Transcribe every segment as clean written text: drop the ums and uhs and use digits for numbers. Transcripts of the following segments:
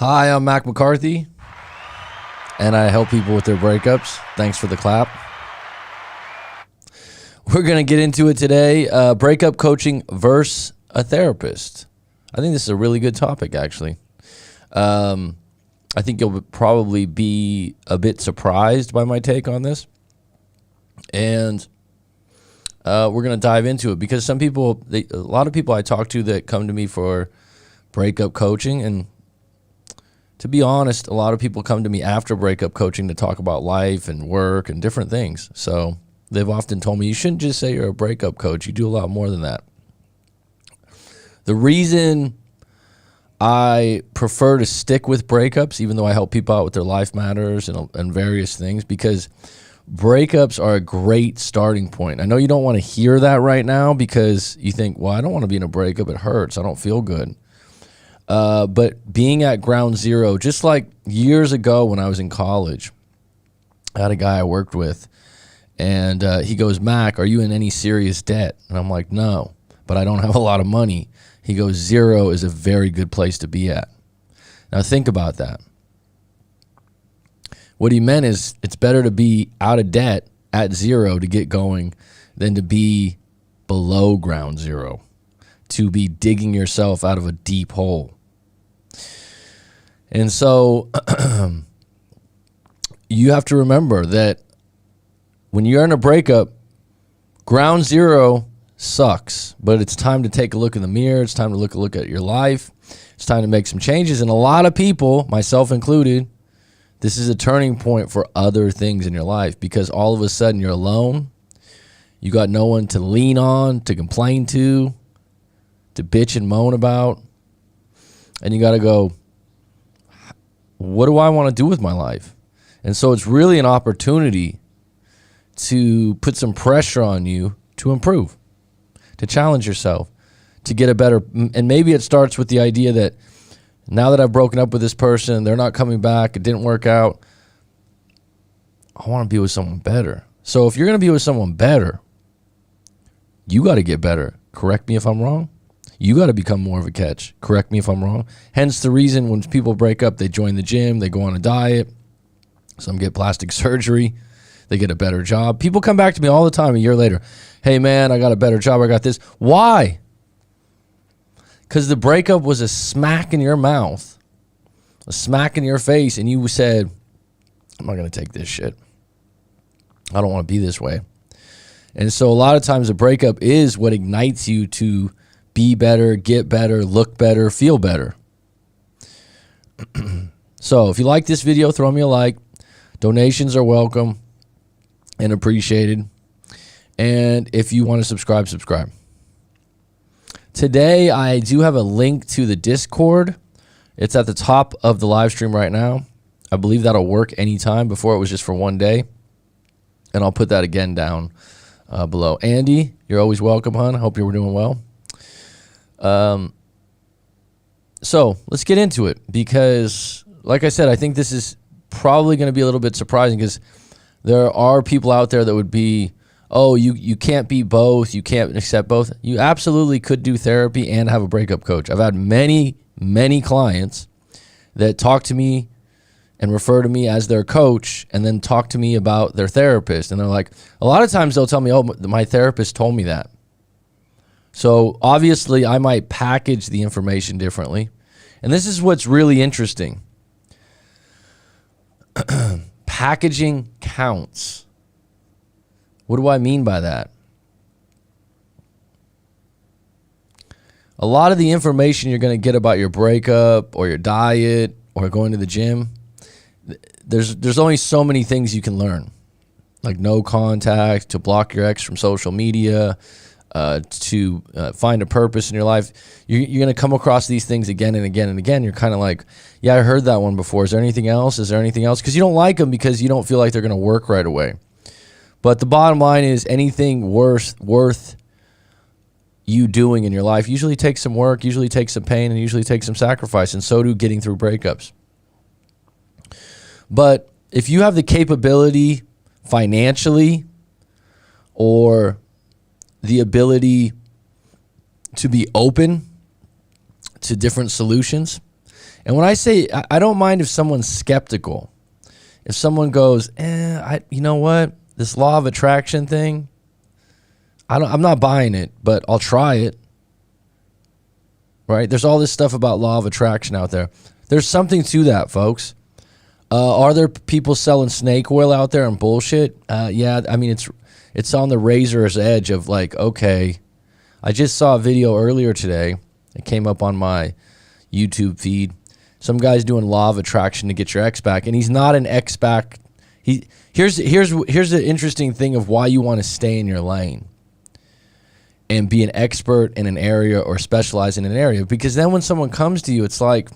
Hi, I'm Mac McCarthy, and I help people with their breakups. Thanks for the clap. We're going to get into it today. Breakup coaching versus a therapist. I think this is a really good topic, actually. I think you'll probably be a bit surprised by my take on this. And we're going to dive into it because a lot of people I talk to that come to me for breakup coaching, and to be honest, a lot of people come to me after breakup coaching to talk about life and work and different things. So they've often told me, you shouldn't just say you're a breakup coach. You do a lot more than that. The reason I prefer to stick with breakups, even though I help people out with their life matters and various things, because breakups are a great starting point. I know you don't want to hear that right now because you think, well, I don't want to be in a breakup. It hurts. I don't feel good. But being at ground zero, just like years ago when I was in college, I had a guy I worked with, and he goes, Mac, are you in any serious debt? And I'm like, no, but I don't have a lot of money. He goes, zero is a very good place to be at. Now think about that. What he meant is it's better to be out of debt at zero to get going than to be below ground zero, to be digging yourself out of a deep hole. And so you have to remember that when you're in a breakup, ground zero sucks, but it's time to take a look in the mirror. It's time to look at your life. It's time to make some changes. And a lot of people, myself included, this is a turning point for other things in your life because all of a sudden you're alone. You got no one to lean on, to complain to bitch and moan about. And you got to go, what do I want to do with my life? And so it's really an opportunity to put some pressure on you to improve, to challenge yourself, to get a better, and maybe it starts with the idea that now that I've broken up with this person, they're not coming back, it didn't work out, I want to be with someone better. So if you're going to be with someone better, you got to get better. Correct me if I'm wrong. You got to become more of a catch. Correct me if I'm wrong. Hence the reason when people break up, they join the gym, they go on a diet. Some get plastic surgery. They get a better job. People come back to me all the time a year later. Hey, man, I got a better job. I got this. Why? Because the breakup was a smack in your mouth, a smack in your face, and you said, I'm not going to take this shit. I don't want to be this way. And so a lot of times a breakup is what ignites you to be better, get better, look better, feel better. So if you like this video, throw me a like. Donations are welcome and appreciated. And if you want to subscribe. Today, I do have a link to the Discord. It's at the top of the live stream right now. I believe that'll work anytime. Before it was just for one day. And I'll put that again down below. Andy, you're always welcome, hon. I hope you're doing well. So let's get into it because, like I said, I think this is probably going to be a little bit surprising because there are people out there that would be, oh, you can't be both. You can't accept both. You absolutely could do therapy and have a breakup coach. I've had many, many clients that talk to me and refer to me as their coach and then talk to me about their therapist. And they're like, a lot of times they'll tell me, oh, my therapist told me that. So obviously I might package the information differently. And this is what's really interesting. Packaging counts. What do I mean by that? A lot of the information you're going to get about your breakup or your diet or going to the gym, there's only so many things you can learn. Like no contact, to block your ex from social media, to find a purpose in your life. You're going to come across these things again and again and again. You're kind of like, yeah, I heard that one before. Is there anything else? Is there anything else? Because you don't like them because you don't feel like they're going to work right away. But the bottom line is anything worth you doing in your life usually takes some work, usually takes some pain, and usually takes some sacrifice. And so do getting through breakups. But if you have the capability financially or the ability to be open to different solutions And when I say, I don't mind if someone's skeptical. If someone goes, you know what? This law of attraction thing, I'm not buying it, but I'll try it. Right? There's all this stuff about law of attraction out there. There's something to that, folks. Are there people selling snake oil out there and bullshit? Yeah, I mean, it's on the razor's edge of like, okay, I just saw a video earlier today. It came up on my YouTube feed. Some guy's doing law of attraction to get your ex back, and he's not an ex back. Here's the interesting thing of why you want to stay in your lane and be an expert in an area or specialize in an area. Because then when someone comes to you, it's like,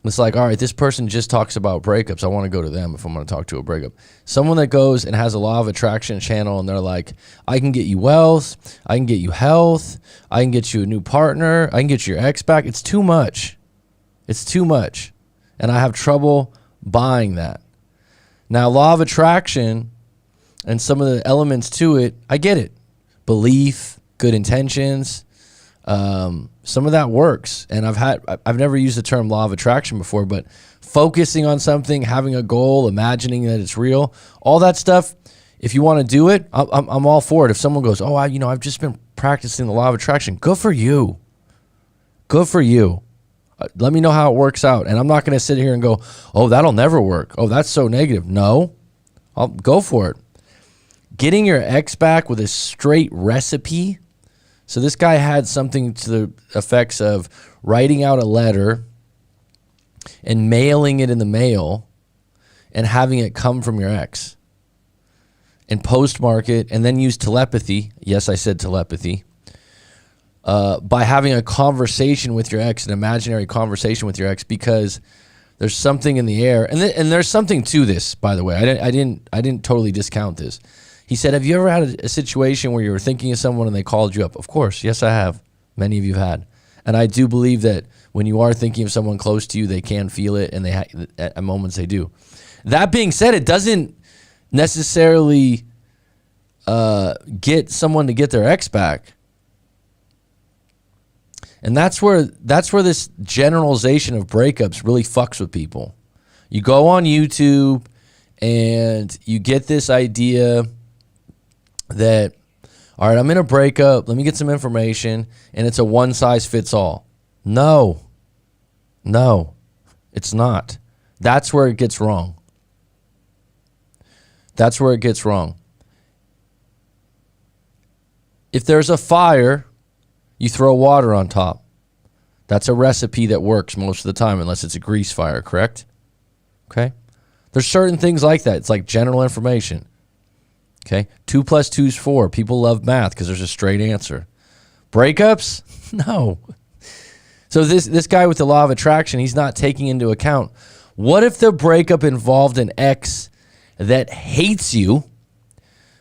all right, this person just talks about breakups. I want to go to them if I'm going to talk to a breakup. Someone that goes and has a law of attraction channel and they're like, I can get you wealth, I can get you health, I can get you a new partner, I can get your ex back. It's too much. It's too much. And I have trouble buying that. Now, law of attraction and some of the elements to it, I get it. Belief, good intentions, some of that works. And I've never used the term law of attraction before, but focusing on something, having a goal, imagining that it's real, all that stuff, if you want to do it, I'm all for it. If someone goes, oh, I've just been practicing the law of attraction, good for you. Good for you. Let me know how it works out. And I'm not going to sit here and go, oh, that'll never work. Oh, that's so negative. No, I'll go for it. Getting your ex back with a straight recipe. So this guy had something to the effects of writing out a letter and mailing it in the mail and having it come from your ex and postmark it and then use telepathy. Yes, I said telepathy. By having a conversation with your ex, an imaginary conversation with your ex, because there's something in the air. And there's something to this, by the way. I didn't totally discount this. He said, have you ever had a situation where you were thinking of someone and they called you up? Of course. Yes, I have. Many of you have had. And I do believe that when you are thinking of someone close to you, they can feel it, and at moments they do. That being said, it doesn't necessarily get someone to get their ex back. And that's where this generalization of breakups really fucks with people. You go on YouTube and you get this idea that, all right, I'm in a breakup, let me get some information, and it's a one-size-fits-all. No, it's not. That's where it gets wrong. That's where it gets wrong. If there's a fire, you throw water on top. That's a recipe that works most of the time, unless it's a grease fire, correct? Okay? There's certain things like that. It's like general information. Okay? 2 + 2 is 4. People love math because there's a straight answer. Breakups? No. So this guy with the law of attraction, he's not taking into account, what if the breakup involved an ex that hates you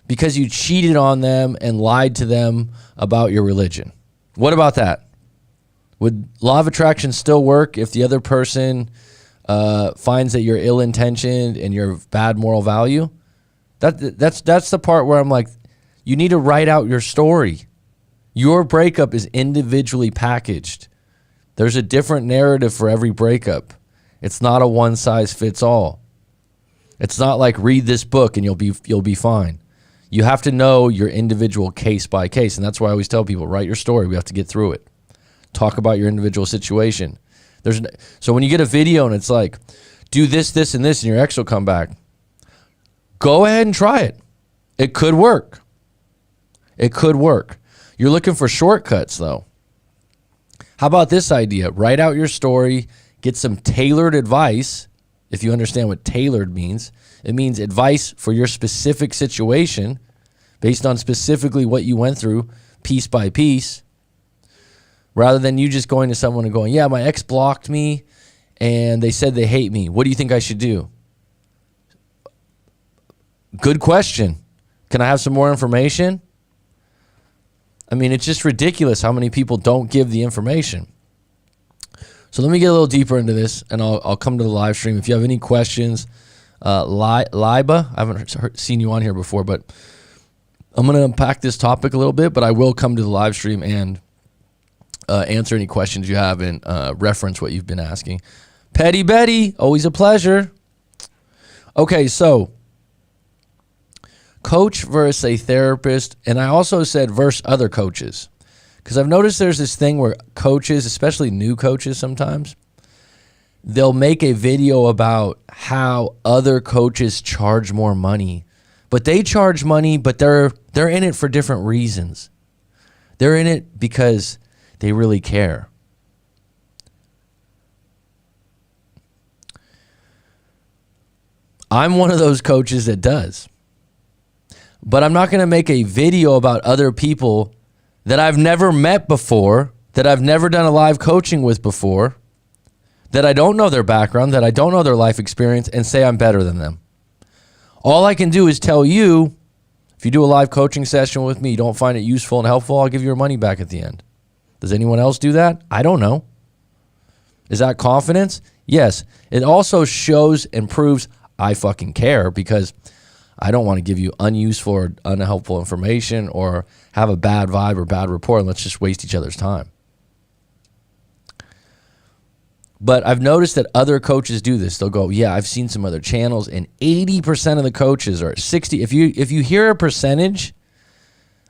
because you cheated on them and lied to them about your religion? What about that? Would law of attraction still work if the other person finds that you're ill-intentioned and you're of bad moral value? That's the part where I'm like, you need to write out your story. Your breakup is individually packaged. There's a different narrative for every breakup. It's not a one-size-fits-all. It's not like read this book and you'll be fine. You have to know your individual case by case, and that's why I always tell people, write your story. We have to get through it. Talk about your individual situation. So when you get a video and it's like, do this, this, and this, and your ex will come back, go ahead and try it. It could work. It could work. You're looking for shortcuts, though. How about this idea? Write out your story, get some tailored advice. If you understand what tailored means, it means advice for your specific situation based on specifically what you went through piece by piece, rather than you just going to someone and going, yeah, my ex blocked me and they said they hate me. What do you think I should do? Good question. Can I have some more information? I mean, it's just ridiculous how many people don't give the information. So let me get a little deeper into this, and I'll come to the live stream. If you have any questions, Liba, I haven't seen you on here before, but I'm going to unpack this topic a little bit, but I will come to the live stream and answer any questions you have and reference what you've been asking. Petty Betty, always a pleasure. Okay, so coach versus a therapist, and I also said versus other coaches, because I've noticed there's this thing where coaches, especially new coaches sometimes, they'll make a video about how other coaches charge more money, but they charge money, but they're in it for different reasons. They're in it because they really care. I'm one of those coaches that does. But I'm not going to make a video about other people that I've never met before, that I've never done a live coaching with before, that I don't know their background, that I don't know their life experience, and say I'm better than them. All I can do is tell you, if you do a live coaching session with me, you don't find it useful and helpful, I'll give you your money back at the end. Does anyone else do that? I don't know. Is that confidence? Yes. It also shows and proves I fucking care, because I don't want to give you unuseful or unhelpful information or have a bad vibe or bad rapport, and let's just waste each other's time. But I've noticed that other coaches do this. They'll go, yeah, I've seen some other channels, and 80% of the coaches, or 60, if you hear a percentage,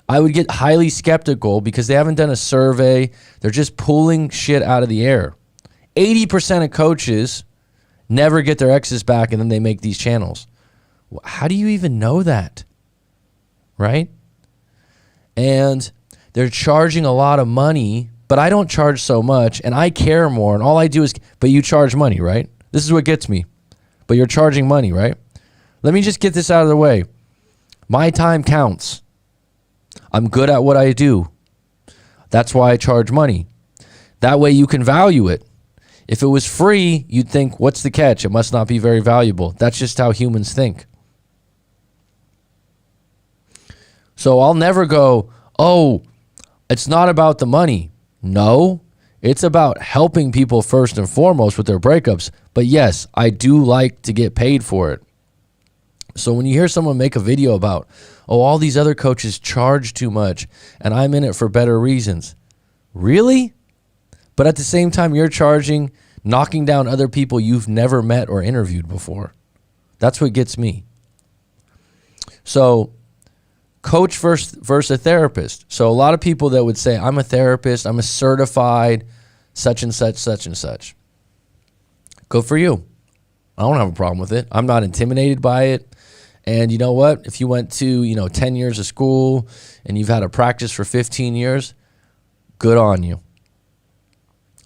I would get highly skeptical because they haven't done a survey. They're just pulling shit out of the air. 80% of coaches never get their exes back, and then they make these channels. How do you even know that? Right? And they're charging a lot of money, but I don't charge so much, and I care more, and all I do is, but you charge money, right? This is what gets me. But you're charging money, right? Let me just get this out of the way. My time counts. I'm good at what I do. That's why I charge money. That way you can value it. If it was free, you'd think, what's the catch? It must not be very valuable. That's just how humans think. So I'll never go, oh, it's not about the money. No, it's about helping people first and foremost with their breakups. But yes, I do like to get paid for it. So when you hear someone make a video about, oh, all these other coaches charge too much and I'm in it for better reasons. Really? But at the same time, you're charging, knocking down other people you've never met or interviewed before. That's what gets me. So coach versus a therapist. So a lot of people that would say, I'm a therapist, I'm a certified such and such, such and such. Good for you. I don't have a problem with it. I'm not intimidated by it. And you know what? If you went to, 10 years of school and you've had a practice for 15 years, good on you.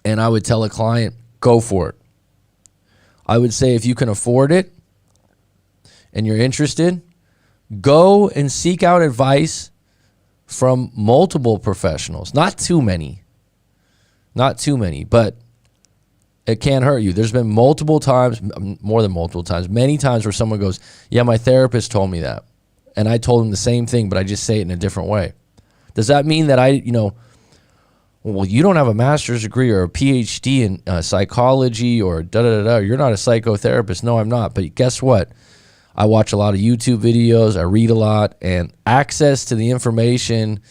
And I would tell a client, go for it. I would say if you can afford it and you're interested, go and seek out advice from multiple professionals. Not too many, but it can't hurt you. There's been multiple times, more than multiple times, many times where someone goes, yeah, my therapist told me that. And I told him the same thing, but I just say it in a different way. Does that mean that well, you don't have a master's degree or a PhD in psychology or da-da-da-da. You're not a psychotherapist. No, I'm not. But guess what? I watch a lot of YouTube videos. I read a lot. And access to the information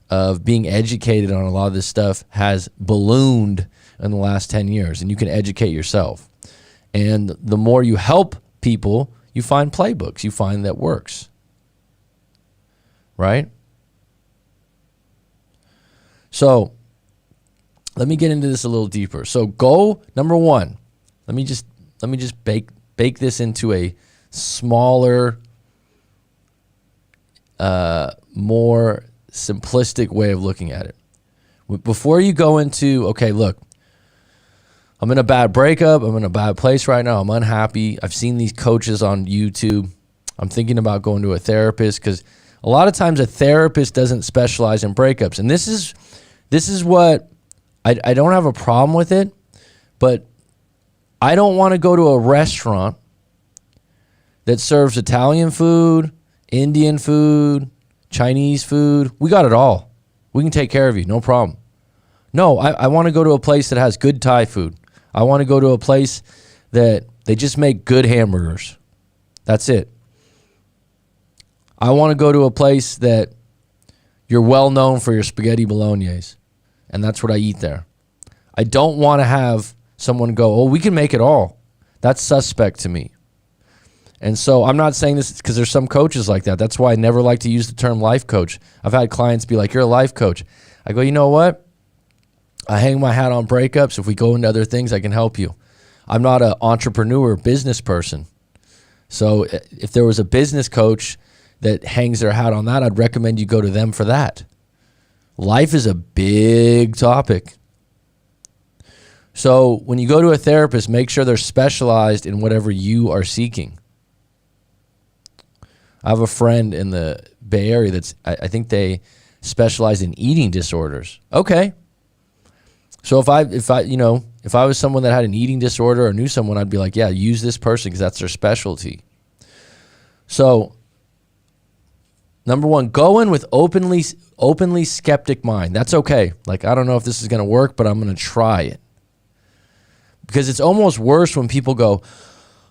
of being educated on a lot of this stuff has ballooned in the last 10 years. And you can educate yourself. And the more you help people, you find playbooks. You find that works. Right? So let me get into this a little deeper. So goal number one, let me just bake this into a smaller, more simplistic way of looking at it. Before you go into, okay, look, I'm in a bad breakup. I'm in a bad place right now. I'm unhappy. I've seen these coaches on YouTube. I'm thinking about going to a therapist because a lot of times a therapist doesn't specialize in breakups. And this is what I don't have a problem with it, but I don't want to go to a restaurant that serves Italian food, Indian food, Chinese food. We got it all. We can take care of you, no problem. No, I want to go to a place that has good Thai food. I want to go to a place that they just make good hamburgers. That's it. I want to go to a place that you're well known for your spaghetti bolognese. and that's what I eat there. I don't want to have someone go, oh, we can make it all. That's suspect to me. And so I'm not saying this because there's some coaches like that. That's why I never like to use the term life coach. I've had clients be like, you're a life coach. I go, you know what? I hang my hat on breakups. If we go into other things, I can help you. I'm not an entrepreneur, business person. So if there was a business coach that hangs their hat on that, I'd recommend you go to them for that. Life is a big topic. So when you go to a therapist, make sure they're specialized in whatever you are seeking. I have a friend in the Bay Area that's, I think they specialize in eating disorders. Okay. So if I was someone that had an eating disorder or knew someone, I'd be like, yeah, use this person because that's their specialty. So number one, go in with openly skeptic mind. That's okay. Like, I don't know if this is going to work, but I'm going to try it. Because it's almost worse when people go,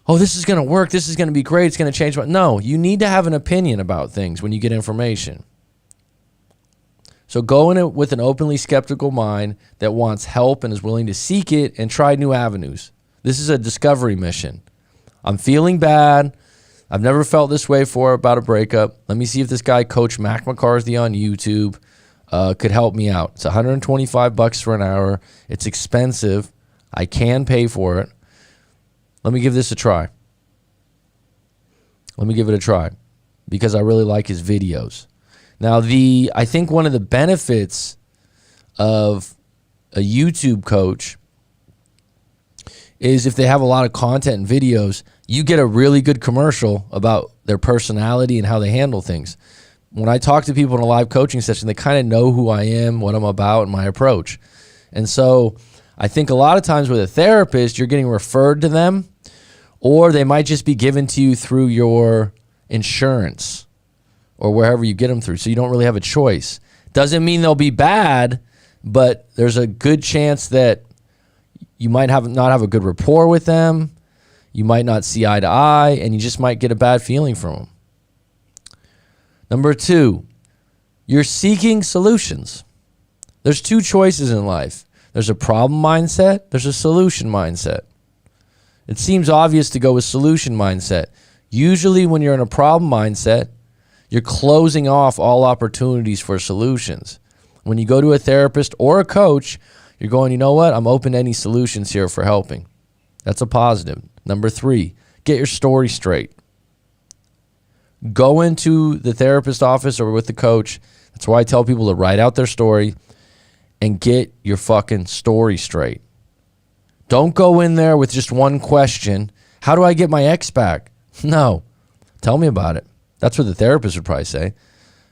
oh, this is going to work. This is going to be great. It's going to change. No, you need to have an opinion about things when you get information. So go in it with an openly skeptical mind that wants help and is willing to seek it and try new avenues. This is a discovery mission. I'm feeling bad. I've never felt this way before about a breakup. Let me see if this guy, Coach Mac McCarthy on YouTube, could help me out. It's $125 for an hour. It's expensive. I can pay for it. Let me give this a try. Let me give it a try because I really like his videos. Now, I think one of the benefits of a YouTube coach is if they have a lot of content and videos, you get a really good commercial about their personality and how they handle things. When I talk to people in a live coaching session, they kind of know who I am, what I'm about, and my approach. And so I think a lot of times with a therapist, you're getting referred to them, or they might just be given to you through your insurance or wherever you get them through. So you don't really have a choice. Doesn't mean they'll be bad, but there's a good chance that you might not have a good rapport with them. You might not see eye to eye, and you just might get a bad feeling from them. Number two, you're seeking solutions. There's two choices in life. There's a problem mindset. There's a solution mindset. It seems obvious to go with solution mindset. Usually when you're in a problem mindset, you're closing off all opportunities for solutions. When you go to a therapist or a coach, you're going, you know what? I'm open to any solutions here for helping. That's a positive. Number three, get your story straight. Go into the therapist office or with the coach. That's why I tell people to write out their story and get your fucking story straight. Don't go in there with just one question. How do I get my ex back? No. Tell me about it. That's what the therapist would probably say.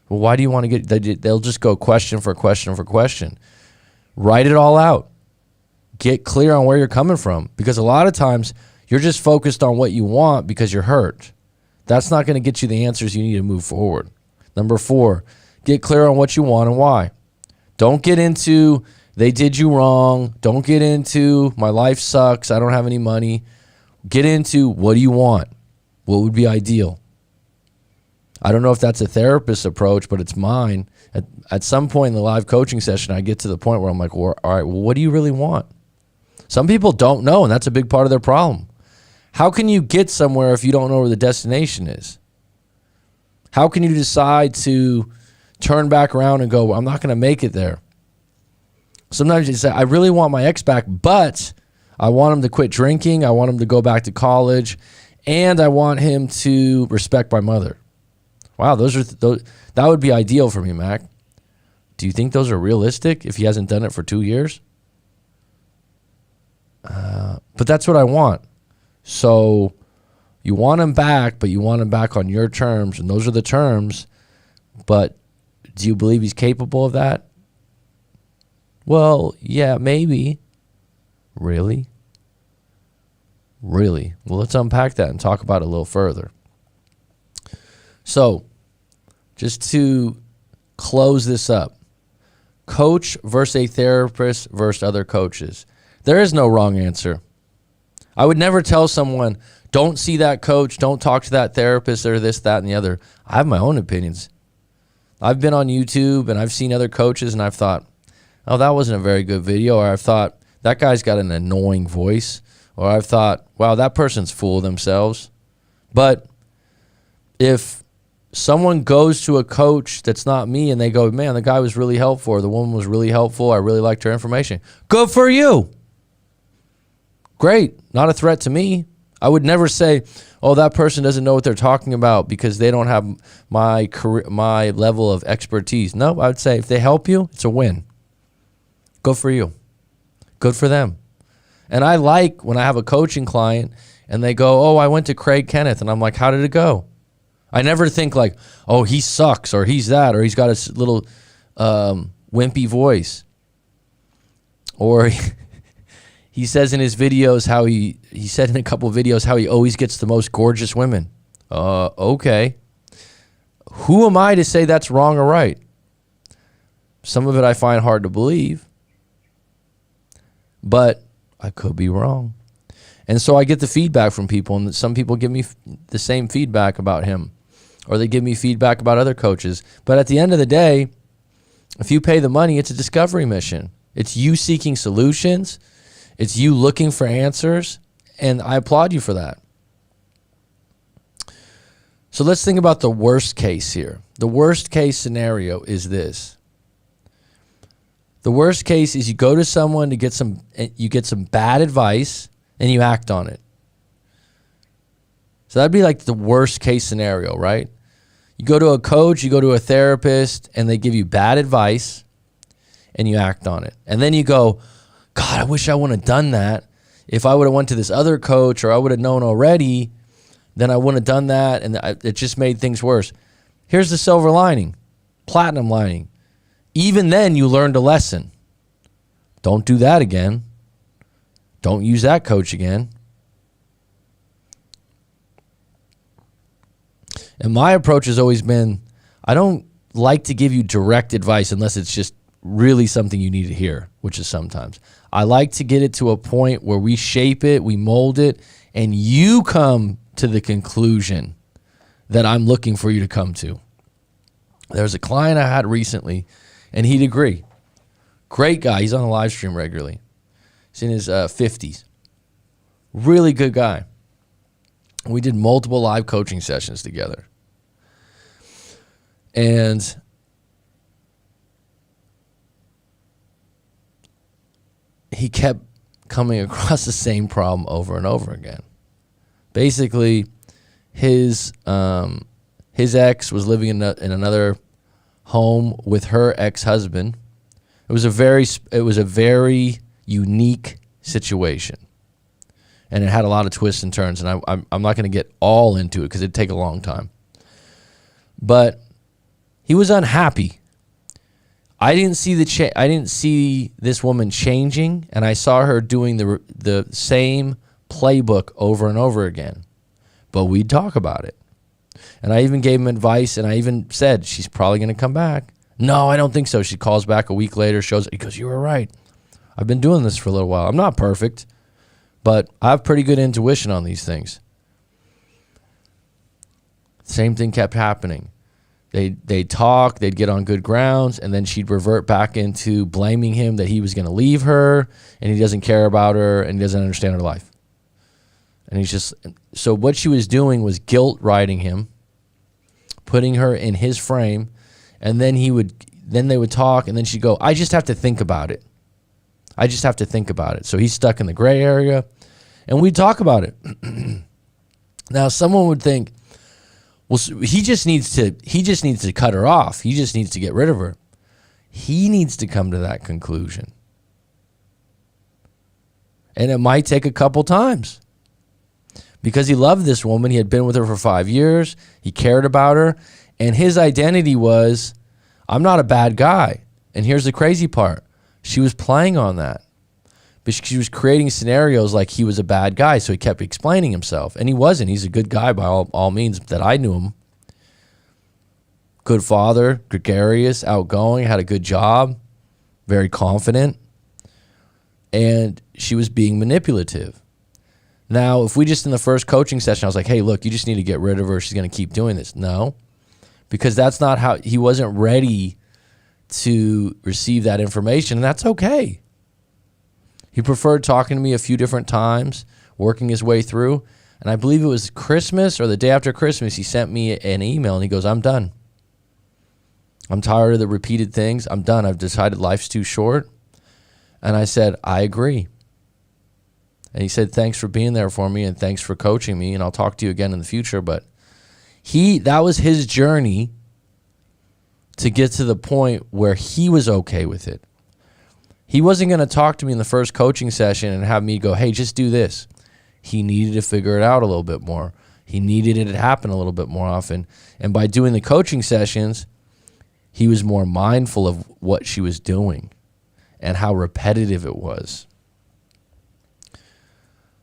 Well, why do you want to get... They'll just go question for question for question. Write it all out. Get clear on where you're coming from. Because a lot of times, you're just focused on what you want because you're hurt. That's not going to get you the answers you need to move forward. Number four, get clear on what you want and why. Don't get into, they did you wrong. Don't get into, my life sucks. I don't have any money. Get into, what do you want? What would be ideal? I don't know if that's a therapist's approach, but it's mine. At some point in the live coaching session, I get to the point where I'm like, well, all right, well, what do you really want? Some people don't know, and that's a big part of their problem. How can you get somewhere if you don't know where the destination is? How can you decide to turn back around and go, well, I'm not going to make it there? Sometimes you say, I really want my ex back, but I want him to quit drinking. I want him to go back to college, and I want him to respect my mother. Wow, that would be ideal for me, Mac. Do you think those are realistic if he hasn't done it for 2 years? But that's what I want. So you want him back, but you want him back on your terms, and those are the terms. But do you believe he's capable of that? Well, yeah, maybe. Really? Really? Well, let's unpack that and talk about it a little further. So, just to close this up, coach versus a therapist versus other coaches. There is no wrong answer. I would never tell someone, don't see that coach, don't talk to that therapist or this, that, and the other. I have my own opinions. I've been on YouTube and I've seen other coaches and I've thought, oh, that wasn't a very good video, or I've thought, that guy's got an annoying voice, or I've thought, wow, that person's full of themselves. But if someone goes to a coach that's not me and they go, man, the guy was really helpful, or the woman was really helpful, I really liked her information, good for you. Great, not a threat to me. I would never say, oh, that person doesn't know what they're talking about because they don't have my level of expertise. No, I would say if they help you, it's a win. Good for you. Good for them. And I like when I have a coaching client and they go, oh, I went to Craig Kenneth. And I'm like, how did it go? I never think like, oh, he sucks, or he's that, or he's got a little wimpy voice. Or he says in his videos how he said in a couple of videos how he always gets the most gorgeous women. Okay. Who am I to say that's wrong or right? Some of it I find hard to believe, but I could be wrong. And so I get the feedback from people, and some people give me the same feedback about him, or they give me feedback about other coaches. But at the end of the day, if you pay the money, it's a discovery mission. It's you seeking solutions. It's you looking for answers, and I applaud you for that. So let's think about the worst case here. The worst case scenario is this. The worst case is you go to someone to get some bad advice and you act on it. So that'd be like the worst case scenario, right? You go to a coach, you go to a therapist, and they give you bad advice and you act on it. And then you go, God, I wish I wouldn't have done that. If I would have went to this other coach, or I would have known already, then I wouldn't have done that, and it just made things worse. Here's the silver lining, platinum lining. Even then, you learned a lesson. Don't do that again. Don't use that coach again. And my approach has always been, I don't like to give you direct advice unless it's just really something you need to hear, which is sometimes. I like to get it to a point where we shape it, we mold it, and you come to the conclusion that I'm looking for you to come to. There's a client I had recently, and he'd agree. Great guy. He's on the live stream regularly. He's in his 50s. Really good guy. We did multiple live coaching sessions together. And he kept coming across the same problem over and over again. Basically, his ex was living in another home with her ex-husband. It was a very unique situation, and it had a lot of twists and turns. And I'm not going to get all into it because it'd take a long time. But he was unhappy. I didn't see this woman changing, and I saw her doing the same playbook over and over again. But we'd talk about it. And I even gave him advice, and I even said, she's probably going to come back. No, I don't think so. She calls back a week later, he goes, you were right. I've been doing this for a little while. I'm not perfect, but I have pretty good intuition on these things. Same thing kept happening. They'd talk, they'd get on good grounds, and then she'd revert back into blaming him that he was going to leave her, and he doesn't care about her, and he doesn't understand her life. And so what she was doing was guilt riding him, putting her in his frame, and then they would talk, and then she'd go, I just have to think about it. I just have to think about it. So he's stuck in the gray area, and we'd talk about it. Now, someone would think, well, he just needs to cut her off. He just needs to get rid of her. He needs to come to that conclusion. And it might take a couple times. Because he loved this woman. He had been with her for 5 years. He cared about her. And his identity was, I'm not a bad guy. And here's the crazy part. She was playing on that. But she was creating scenarios like he was a bad guy, so he kept explaining himself. And he wasn't. He's a good guy by all means that I knew him. Good father, gregarious, outgoing, had a good job, very confident. And she was being manipulative. Now, if we just in the first coaching session, I was like, hey, look, you just need to get rid of her. She's going to keep doing this. No, because that's not how, he wasn't ready to receive that information, and that's okay. He preferred talking to me a few different times, working his way through. And I believe it was Christmas or the day after Christmas, he sent me an email and he goes, I'm done. I'm tired of the repeated things. I'm done. I've decided life's too short. And I said, I agree. And he said, thanks for being there for me and thanks for coaching me, and I'll talk to you again in the future. But that was his journey to get to the point where he was okay with it. He wasn't going to talk to me in the first coaching session and have me go, hey, just do this. He needed to figure it out a little bit more. He needed it to happen a little bit more often. And by doing the coaching sessions, he was more mindful of what she was doing and how repetitive it was.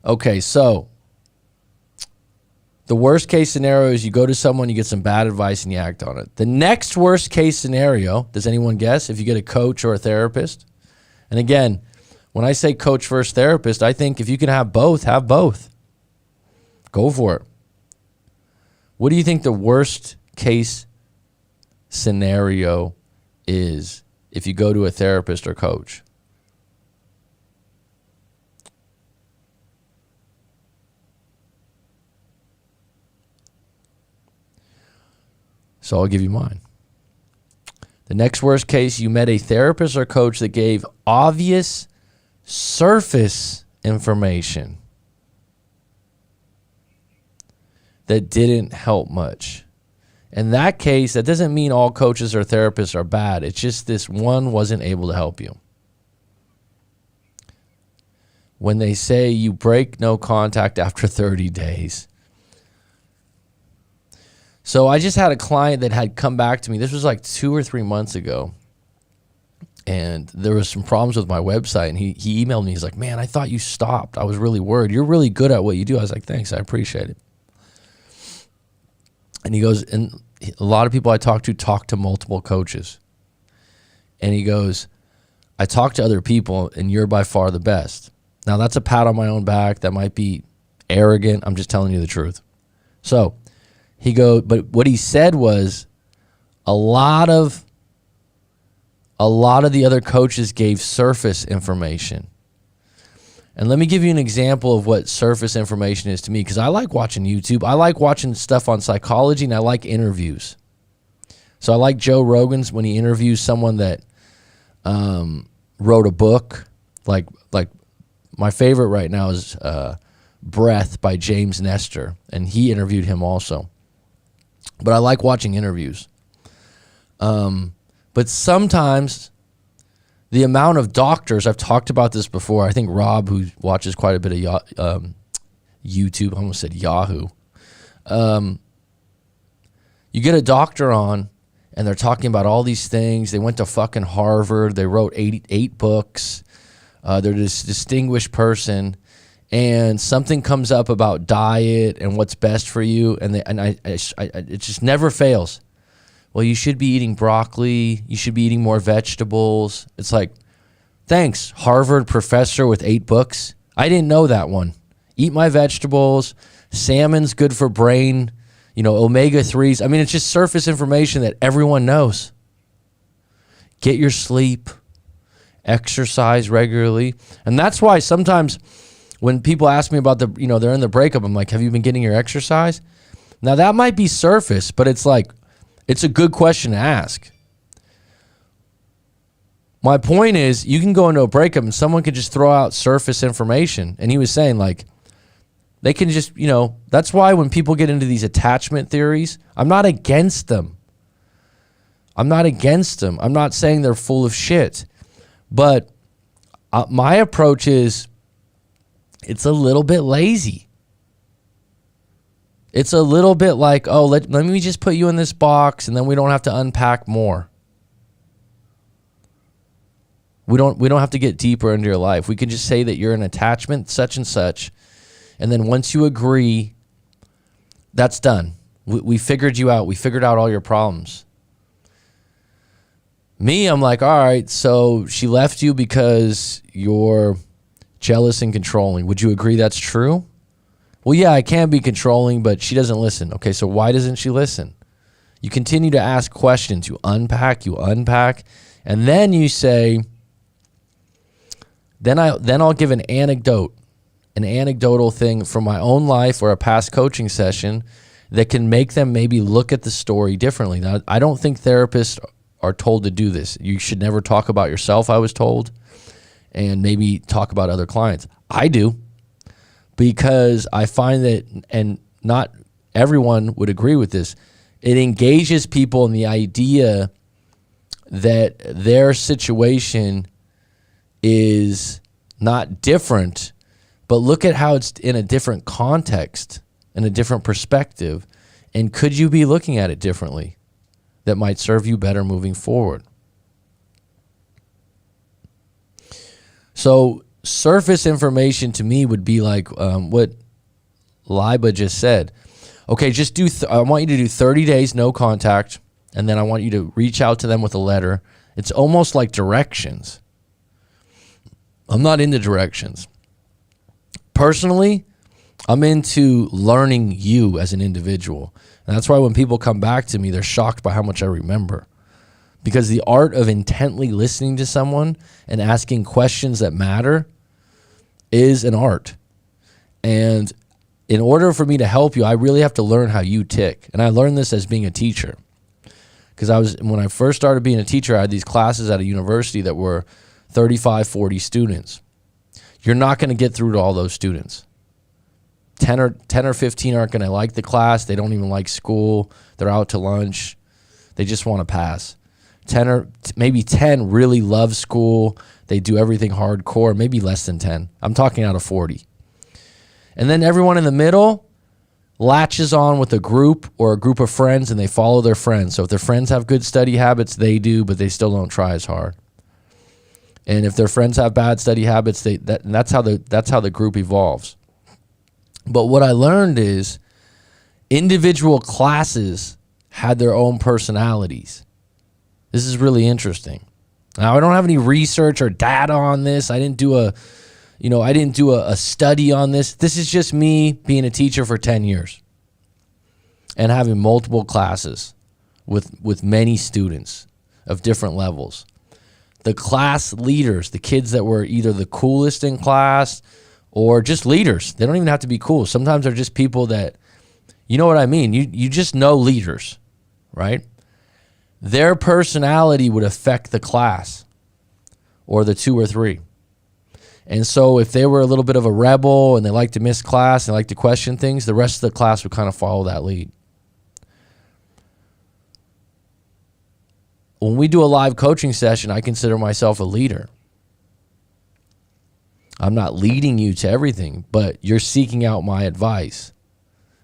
Okay, so the worst case scenario is you go to someone, you get some bad advice, and you act on it. The next worst case scenario, does anyone guess, if you get a coach or a therapist? And again, when I say coach versus therapist, I think if you can have both, have both. Go for it. What do you think the worst case scenario is if you go to a therapist or coach? So I'll give you mine. The next worst case, you met a therapist or coach that gave obvious surface information that didn't help much. In that case, that doesn't mean all coaches or therapists are bad. It's just this one wasn't able to help you. When they say you break no contact after 30 days. So I just had a client that had come back to me. This was like 2 or 3 months ago. And there was some problems with my website. And he emailed me. He's like, man, I thought you stopped. I was really worried. You're really good at what you do. I was like, thanks. I appreciate it. And he goes, and a lot of people I talk to multiple coaches. And he goes, I talk to other people and you're by far the best. Now that's a pat on my own back. That might be arrogant. I'm just telling you the truth. So he goes, but what he said was a lot of the other coaches gave surface information. And let me give you an example of what surface information is to me, because I like watching YouTube. I like watching stuff on psychology, and I like interviews. So I like Joe Rogan's when he interviews someone that wrote a book. Like my favorite right now is Breath by James Nestor, and he interviewed him also. But I like watching interviews. But sometimes the amount of doctors, I've talked about this before. I think Rob, who watches quite a bit of YouTube, I almost said Yahoo. You get a doctor on, and they're talking about all these things. They went to fucking Harvard. They wrote eight books. They're this distinguished person. And something comes up about diet and what's best for you, and it just never fails. Well, you should be eating broccoli. You should be eating more vegetables. It's like, thanks, Harvard professor with 8 books. I didn't know that one. Eat my vegetables. Salmon's good for brain. Omega-3s. I mean, it's just surface information that everyone knows. Get your sleep. Exercise regularly. And that's why sometimes when people ask me about they're in the breakup, I'm like, have you been getting your exercise? Now that might be surface, but it's like, it's a good question to ask. My point is, you can go into a breakup and someone could just throw out surface information. And he was saying, like, they can just, that's why when people get into these attachment theories, I'm not against them. I'm not saying they're full of shit. But my approach is, it's a little bit lazy. It's a little bit like, oh, let me just put you in this box and then we don't have to unpack more. We don't have to get deeper into your life. We can just say that you're an attachment, such and such. And then once you agree, that's done. We figured you out. We figured out all your problems. Me, I'm like, all right, so she left you because you're jealous and controlling. Would you agree that's true? Well, yeah, I can be controlling, but she doesn't listen. Okay, so why doesn't she listen? You continue to ask questions. You unpack, And then you say, then I'll give an anecdotal thing from my own life or a past coaching session that can make them maybe look at the story differently. Now, I don't think therapists are told to do this. You should never talk about yourself, I was told, and maybe talk about other clients. I do, because I find that, and not everyone would agree with this, it engages people in the idea that their situation is not different, but look at how it's in a different context, in a different perspective, and could you be looking at it differently that might serve you better moving forward? So surface information to me would be like what Liba just said. Okay, just I want you to do 30 days, no contact, and then I want you to reach out to them with a letter. It's almost like directions. I'm not into directions. Personally, I'm into learning you as an individual. And that's why when people come back to me, they're shocked by how much I remember. Because the art of intently listening to someone and asking questions that matter is an art. And in order for me to help you, I really have to learn how you tick. And I learned this as being a teacher. Because when I first started being a teacher, I had these classes at a university that were 35, 40 students. You're not going to get through to all those students. 10 or 15 aren't going to like the class. They don't even like school. They're out to lunch. They just want to pass. 10 really love school. They do everything hardcore, maybe less than 10. I'm talking out of 40. And then everyone in the middle latches on with a group or a group of friends, and they follow their friends. So if their friends have good study habits, they do, but they still don't try as hard. And if their friends have bad study habits, that's how the group evolves. But what I learned is individual classes had their own personalities. This is really interesting. Now, I don't have any research or data on this. I didn't do a study on this. This is just me being a teacher for 10 years and having multiple classes with many students of different levels. The class leaders, the kids that were either the coolest in class or just leaders. They don't even have to be cool. Sometimes they're just people that, you know what I mean? You just know leaders, right? Their personality would affect the class or the 2 or 3. And so if they were a little bit of a rebel and they like to miss class and like to question things, the rest of the class would kind of follow that lead. When we do a live coaching session, I consider myself a leader. I'm not leading you to everything, but you're seeking out my advice.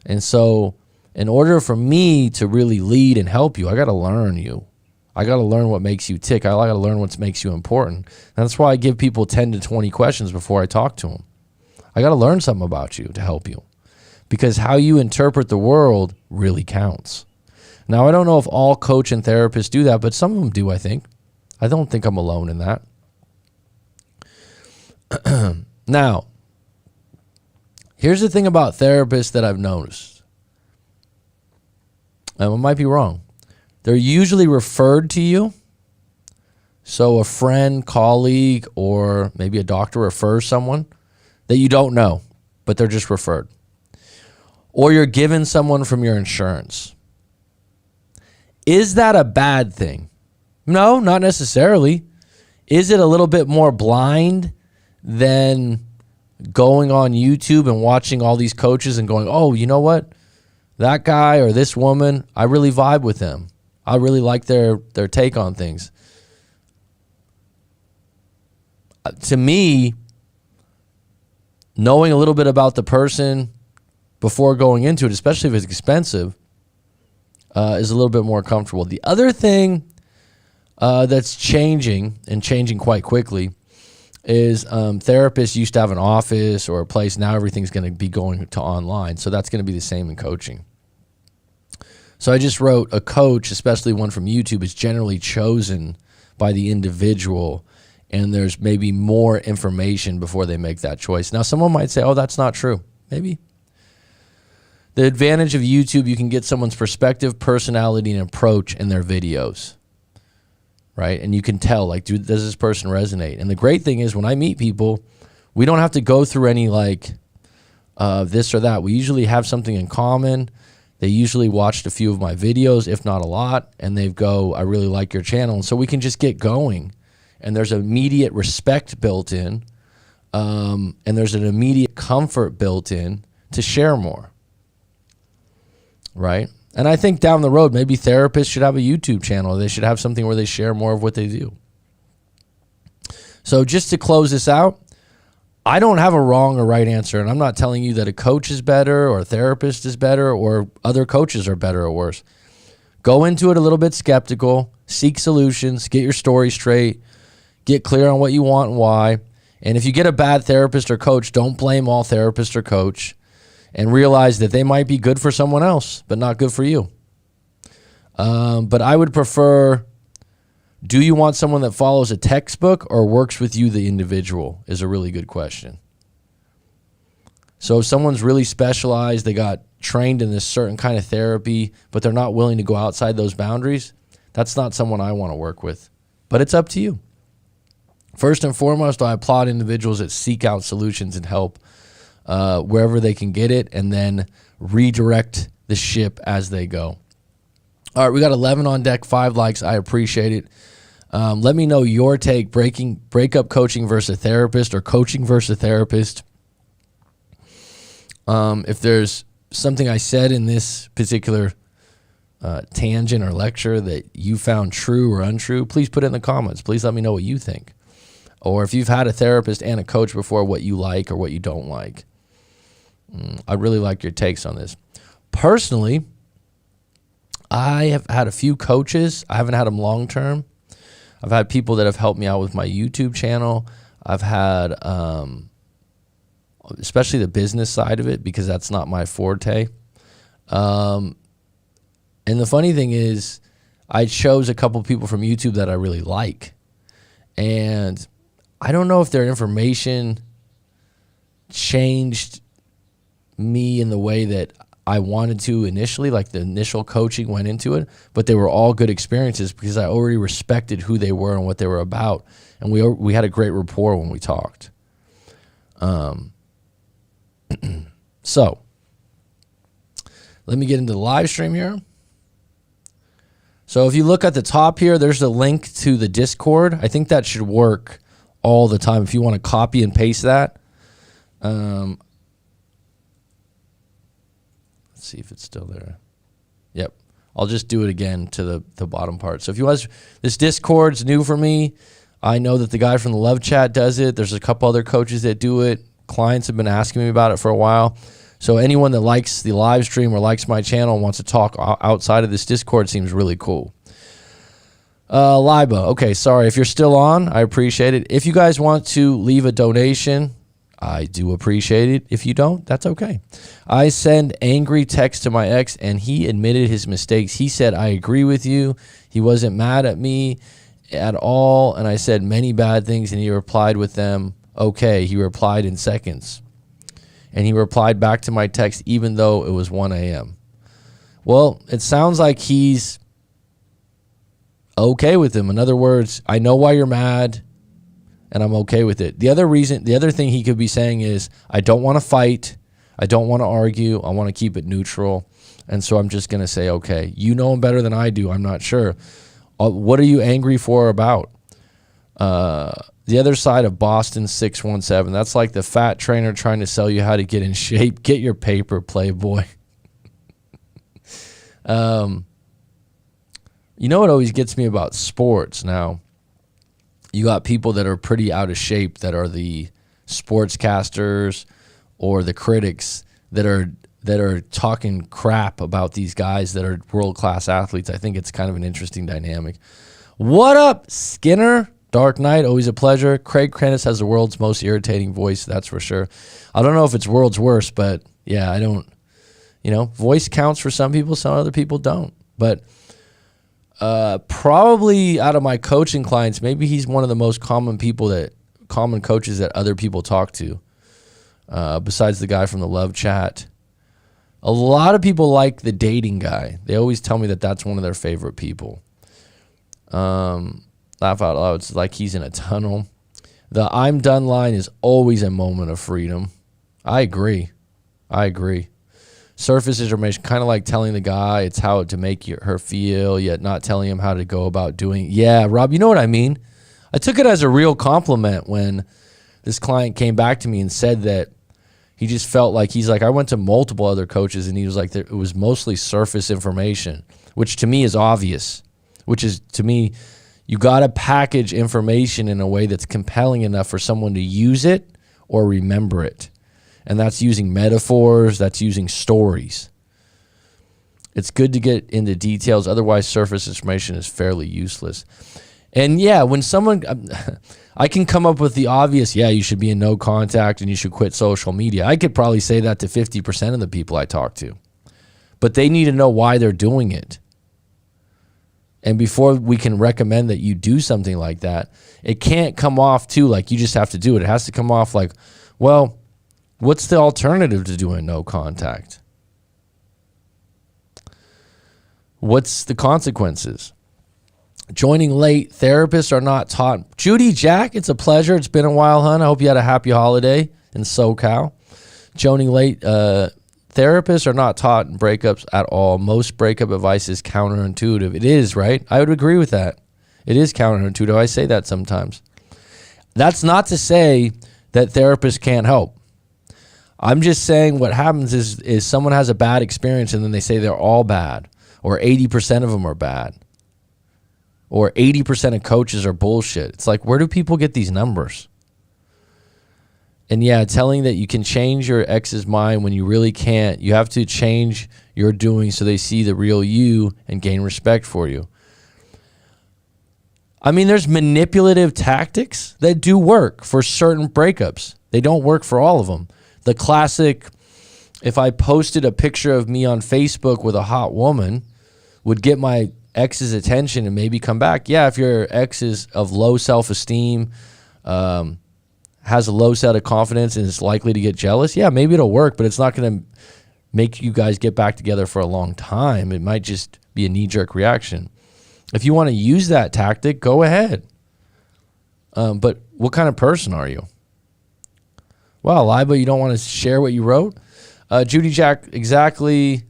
And so in order for me to really lead and help you, I got to learn you. I got to learn what makes you tick. I got to learn what makes you important. And that's why I give people 10 to 20 questions before I talk to them. I got to learn something about you to help you, because how you interpret the world really counts. Now, I don't know if all coach and therapists do that, but some of them do, I think. I don't think I'm alone in that. Now, here's the thing about therapists that I've noticed. I might be wrong. They're usually referred to you. So a friend, colleague, or maybe a doctor refers someone that you don't know, but they're just referred. Or you're given someone from your insurance. Is that a bad thing? No, not necessarily. Is it a little bit more blind than going on YouTube and watching all these coaches and going, oh, you know what? That guy or this woman, I really vibe with them. I really like their take on things. To me, knowing a little bit about the person before going into it, especially if it's expensive, is a little bit more comfortable. The other thing that's changing, and changing quite quickly, is therapists used to have an office or a place. Now everything's going to be going to online. So that's going to be the same in coaching. So I just wrote, a coach, especially one from YouTube, is generally chosen by the individual, and there's maybe more information before they make that choice. Now, someone might say, oh, that's not true. Maybe. The advantage of YouTube, you can get someone's perspective, personality, and approach in their videos, right? And you can tell, like, dude, does this person resonate? And the great thing is when I meet people, we don't have to go through any like this or that. We usually have something in common. They usually watched a few of my videos, if not a lot, and they go, I really like your channel. And so we can just get going. And there's immediate respect built in, and there's an immediate comfort built in to share more, right? And I think down the road, maybe therapists should have a YouTube channel. They should have something where they share more of what they do. So just to close this out, I don't have a wrong or right answer, and I'm not telling you that a coach is better or a therapist is better or other coaches are better or worse. Go into it a little bit skeptical, seek solutions, get your story straight, get clear on what you want and why. And if you get a bad therapist or coach, don't blame all therapist or coach, and realize that they might be good for someone else, but not good for you. But I would prefer, do you want someone that follows a textbook or works with you, the individual, is a really good question. So if someone's really specialized, they got trained in this certain kind of therapy, but they're not willing to go outside those boundaries, that's not someone I want to work with. But it's up to you. First and foremost, I applaud individuals that seek out solutions and help wherever they can get it, and then redirect the ship as they go. All right, we got 11 on deck, 5 likes. I appreciate it. Let me know your take, breakup coaching versus a therapist or coaching versus a therapist. If there's something I said in this particular tangent or lecture that you found true or untrue, please put it in the comments. Please let me know what you think. Or if you've had a therapist and a coach before, what you like or what you don't like. I'd really like your takes on this. Personally, I have had a few coaches. I haven't had them long term. I've had people that have helped me out with my YouTube channel. I've had, especially the business side of it, because that's not my forte. And the funny thing is, I chose a couple people from YouTube that I really like. And I don't know if their information changed me in the way that I wanted to initially, like the initial coaching went into it, but they were all good experiences because I already respected who they were and what they were about. And we had a great rapport when we talked. So let me get into the live stream here. So if you look at the top here, there's a link to the Discord. I think that should work all the time. If you want to copy and paste that, let's see if it's still there. Yep. I'll just do it again to the bottom part. So if you want, this Discord's new for me. I know that the guy from the Love Chat does it. There's a couple other coaches that do it. Clients have been asking me about it for a while. So anyone that likes the live stream or likes my channel and wants to talk outside of this Discord seems really cool. Liba, okay, sorry. If you're still on, I appreciate it. If you guys want to leave a donation, I do appreciate it. If you don't, that's okay. I send angry texts to my ex, and he admitted his mistakes. He said, I agree with you. He wasn't mad at me at all, and I said many bad things, and he replied with them, okay. He replied in seconds. And he replied back to my text even though it was 1 a.m. Well, it sounds like he's okay with him. In other words, I know why you're mad, and I'm okay with it. The other thing he could be saying is, I don't want to fight. I don't want to argue. I want to keep it neutral. And so I'm just going to say, okay, you know him better than I do. I'm not sure. What are you angry for about? The other side of Boston 617. That's like the fat trainer trying to sell you how to get in shape. Get your paper, playboy. You know what always gets me about sports now? You got people that are pretty out of shape that are the sportscasters or the critics that are talking crap about these guys that are world-class athletes. I think it's kind of an interesting dynamic. What up, Skinner? Dark Knight, always a pleasure. Craig Krennis has the world's most irritating voice, that's for sure. I don't know if it's world's worst, but yeah, I don't, voice counts for some people, some other people don't. But probably out of my coaching clients, maybe he's one of the most common coaches that other people talk to, besides the guy from the Love Chat. A lot of people like the dating guy. They always tell me that that's one of their favorite people. Laugh out loud. It's like he's in a tunnel. The I'm done line is always a moment of freedom. I agree. Surface information, kind of like telling the guy it's how to make her feel, yet not telling him how to go about doing it. Yeah, Rob, you know what I mean? I took it as a real compliment when this client came back to me and said that he just felt like, he's like, I went to multiple other coaches and he was like, it was mostly surface information, which to me is obvious, which is, to me, you got to package information in a way that's compelling enough for someone to use it or remember it. And that's using metaphors, that's using stories. It's good to get into details, otherwise surface information is fairly useless. And yeah, when someone, I can come up with the obvious, yeah, you should be in no contact and you should quit social media. I could probably say that to 50% of the people I talk to. But they need to know why they're doing it. And before we can recommend that you do something like that, it can't come off too like you just have to do it. It has to come off like, well, what's the alternative to doing no contact? What's the consequences? Joining late, therapists are not taught. Judy, Jack, it's a pleasure. It's been a while, hon. I hope you had a happy holiday in SoCal. Joining late, therapists are not taught in breakups at all. Most breakup advice is counterintuitive. It is, right? I would agree with that. It is counterintuitive. I say that sometimes. That's not to say that therapists can't help. I'm just saying what happens is someone has a bad experience and then they say they're all bad, or 80% of them are bad, or 80% of coaches are bullshit. It's like, where do people get these numbers? And yeah, telling that you can change your ex's mind when you really can't. You have to change your doing so they see the real you and gain respect for you. I mean, there's manipulative tactics that do work for certain breakups. They don't work for all of them. The classic, if I posted a picture of me on Facebook with a hot woman, would get my ex's attention and maybe come back. Yeah, if your ex is of low self-esteem, has a low set of confidence and is likely to get jealous, yeah, maybe it'll work, but it's not going to make you guys get back together for a long time. It might just be a knee-jerk reaction. If you want to use that tactic, go ahead. But what kind of person are you? Wow, lie, but you don't want to share what you wrote? Judy Jack, exactly.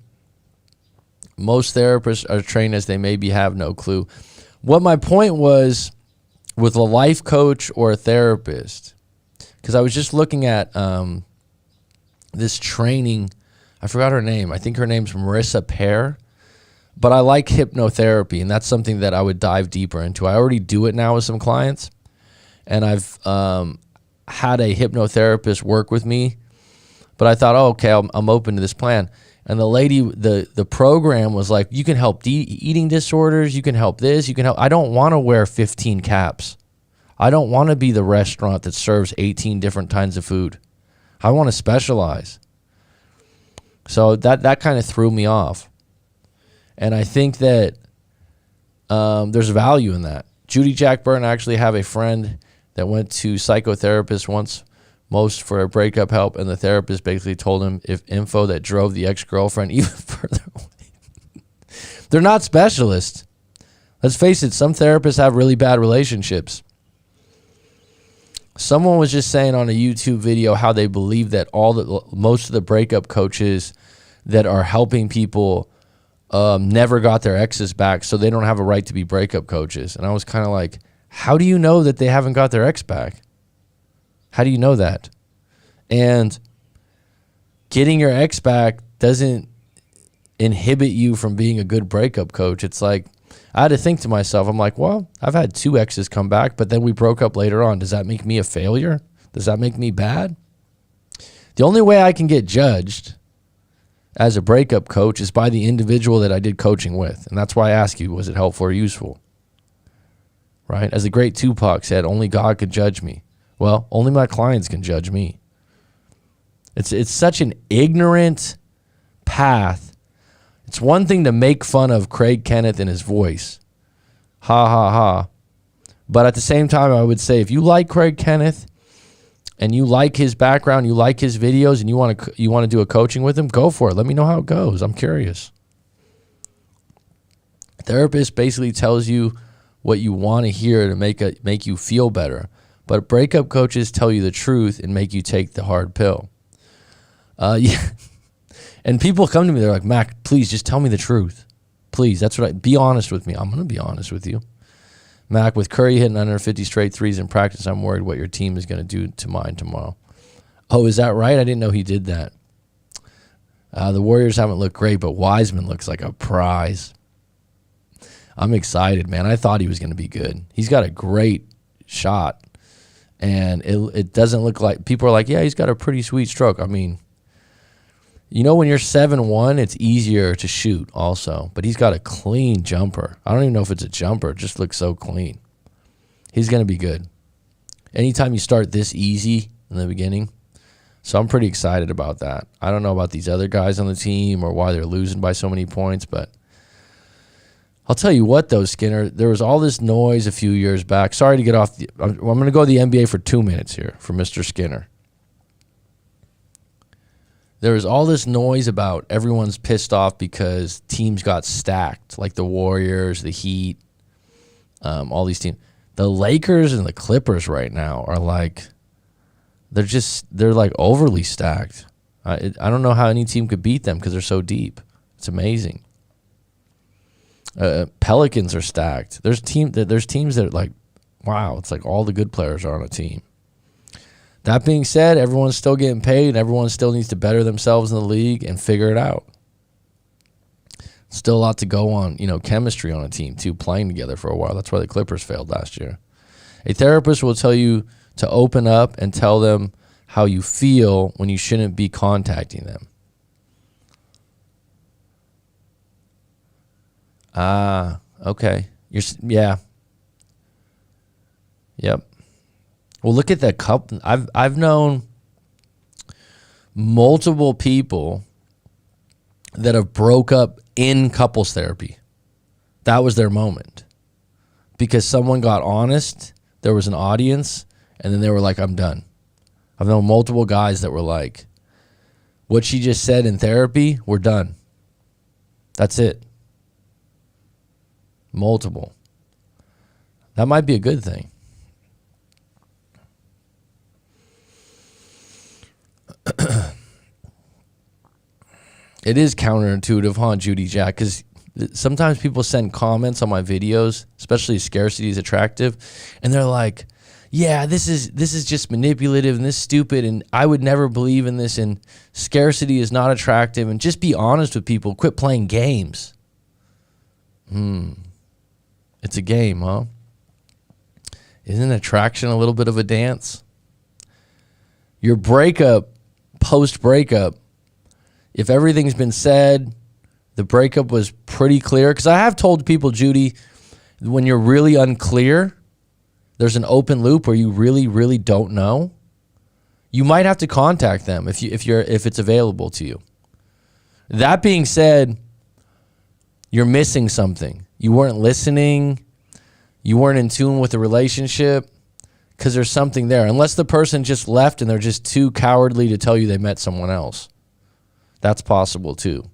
Most therapists are trained as they maybe have no clue. What my point was with a life coach or a therapist, because I was just looking at this training. I forgot her name. I think her name's Marissa Pear. But I like hypnotherapy, and that's something that I would dive deeper into. I already do it now with some clients, and I've had a hypnotherapist work with me. But I thought, oh, okay, I'm open to this plan. And the lady, the program was like, you can help eating disorders, you can help this, you can help. I don't want to wear 15 caps. I don't want to be the restaurant that serves 18 different kinds of food. I want to specialize. So that kind of threw me off. And I think that there's value in that. Judy Jack Burton, I actually have a friend that went to psychotherapist once, most for a breakup help, and the therapist basically told him if info that drove the ex-girlfriend even further away. They're not specialists. Let's face it, some therapists have really bad relationships. Someone was just saying on a YouTube video how they believe that most of the breakup coaches that are helping people never got their exes back, so they don't have a right to be breakup coaches. And I was kind of like, how do you know that they haven't got their ex back? How do you know that? And getting your ex back doesn't inhibit you from being a good breakup coach. It's like, I had to think to myself, I'm like, well, I've had 2 exes come back, but then we broke up later on. Does that make me a failure? Does that make me bad? The only way I can get judged as a breakup coach is by the individual that I did coaching with. And that's why I ask you, was it helpful or useful? Right? As the great Tupac said, only God could judge me. Well, only my clients can judge me. It's such an ignorant path. It's one thing to make fun of Craig Kenneth and his voice. Ha, ha, ha. But at the same time, I would say if you like Craig Kenneth and you like his background, you like his videos, and you want to do a coaching with him, go for it. Let me know how it goes. I'm curious. Therapist basically tells you what you want to hear to make you feel better. But breakup coaches tell you the truth and make you take the hard pill. Yeah. And people come to me, they're like, Mac, please just tell me the truth. Please, be honest with me. I'm going to be honest with you. Mac, with Curry hitting under 50 straight threes in practice, I'm worried what your team is going to do to mine tomorrow. Oh, is that right? I didn't know he did that. The Warriors haven't looked great, but Wiseman looks like a prize. I'm excited, man. I thought he was going to be good. He's got a great shot, and it doesn't look like – people are like, yeah, he's got a pretty sweet stroke. I mean, you know, when you're 7'1", it's easier to shoot also, but he's got a clean jumper. I don't even know if it's a jumper. It just looks so clean. He's going to be good. Anytime you start this easy in the beginning – so I'm pretty excited about that. I don't know about these other guys on the team or why they're losing by so many points, but I'll tell you what, though, Skinner, there was all this noise a few years back. Sorry to get off. I'm going to go to the NBA for 2 minutes here for Mr. Skinner. There was all this noise about everyone's pissed off because teams got stacked, like the Warriors, the Heat, all these teams. The Lakers and the Clippers right now are like... They're like overly stacked. I don't know how any team could beat them because they're so deep. It's amazing. Pelicans are stacked. There's teams that are like, wow, it's like all the good players are on a team. That being said, everyone's still getting paid and everyone still needs to better themselves in the league and figure it out. Still a lot to go on, chemistry on a team too, playing together for a while. That's why the Clippers failed last year. A therapist will tell you to open up and tell them how you feel when you shouldn't be contacting them. Okay. Yeah. Yep. Well, look at that couple. I've known multiple people that have broke up in couples therapy. That was their moment. Because someone got honest, there was an audience, and then they were like, I'm done. I've known multiple guys that were like, what she just said in therapy, we're done. That's it. Multiple. That might be a good thing. It is counterintuitive, huh, Judy Jack? Because sometimes people send comments on my videos, especially scarcity is attractive, and they're like, yeah, this is just manipulative and this is stupid and I would never believe in this and scarcity is not attractive and just be honest with people. Quit playing games. It's a game, huh? Isn't attraction a little bit of a dance? Your breakup, post-breakup, if everything's been said, the breakup was pretty clear. Because I have told people, Judy, when you're really unclear, there's an open loop where you really, really don't know. You might have to contact them if it's available to you. That being said, you're missing something. You weren't listening. You weren't in tune with the relationship because there's something there. Unless the person just left and they're just too cowardly to tell you they met someone else. That's possible too.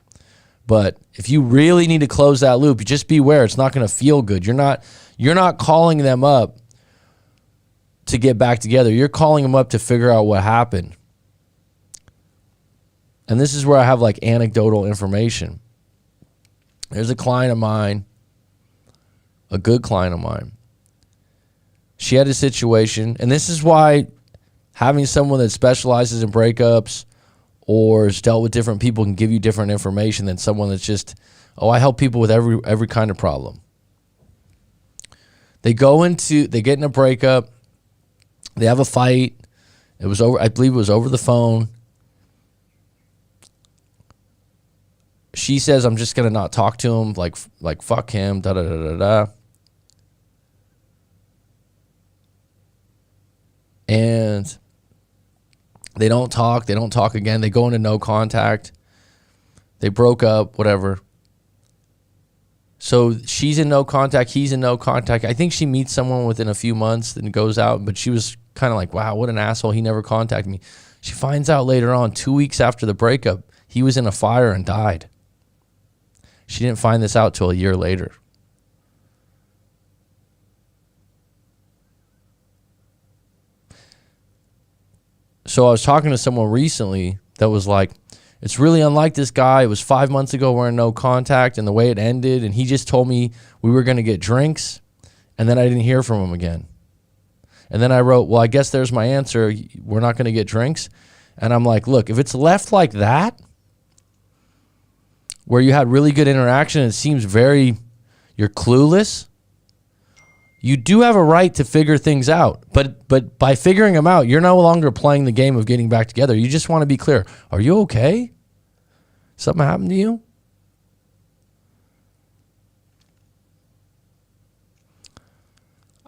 But if you really need to close that loop, just beware. It's not going to feel good. You're not calling them up to get back together. You're calling them up to figure out what happened. And this is where I have like anecdotal information. There's a client of mine, a good client of mine. She had a situation, and this is why having someone that specializes in breakups or has dealt with different people can give you different information than someone that's just, I help people with every kind of problem. They get in a breakup. They have a fight. It was over. I believe it was over the phone. She says, I'm just going to not talk to him. Like fuck him. Da da da da da. And they don't talk. They don't talk again. They go into no contact. They broke up, whatever. So she's in no contact. He's in no contact. I think she meets someone within a few months and goes out, but she was kind of like, wow, what an asshole. He never contacted me. She finds out later on, 2 weeks after the breakup, he was in a fire and died. She didn't find this out till a year later. So I was talking to someone recently that was like, it's really unlike this guy. It was 5 months ago. We're in no contact, and the way it ended, and he just told me we were going to get drinks, and then I didn't hear from him again. And then I wrote, well, I guess there's my answer. We're not going to get drinks. And I'm like, look, if it's left like that, where you had really good interaction and it seems you're clueless, you do have a right to figure things out. But by figuring them out, you're no longer playing the game of getting back together. You just want to be clear. Are you okay? Something happened to you?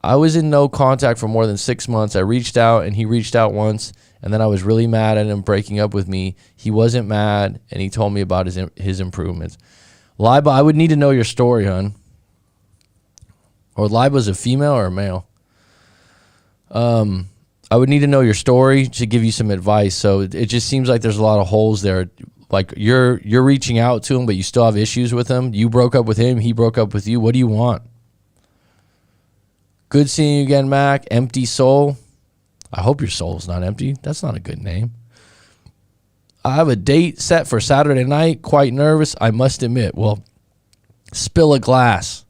I was in no contact for more than 6 months. I reached out, and he reached out once, and then I was really mad at him breaking up with me. He wasn't mad, and he told me about his improvements. Liba, I would need to know your story, hon. Or Liba's a female or a male? I would need to know your story to give you some advice. So it just seems like there's a lot of holes there. Like you're reaching out to him, but you still have issues with him. You broke up with him. He broke up with you. What do you want? Good seeing you again, Mac. Empty soul. I hope your soul's not empty. That's not a good name. I have a date set for Saturday night. Quite nervous, I must admit. Well, spill a glass.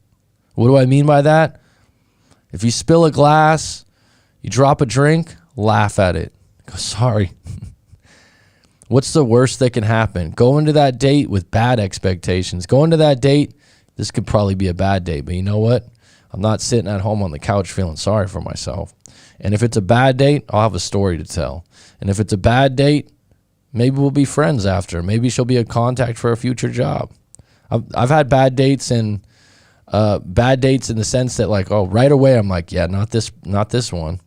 What do I mean by that? If you spill a glass, you drop a drink, laugh at it. Go, sorry. What's the worst that can happen? Go into that date with bad expectations. Go into that date, this could probably be a bad date, but you know what? I'm not sitting at home on the couch feeling sorry for myself. And if it's a bad date, I'll have a story to tell. And if it's a bad date, maybe we'll be friends after. Maybe she'll be a contact for a future job. I've had bad dates and bad dates in the sense that like, oh, right away I'm like, yeah, not this one.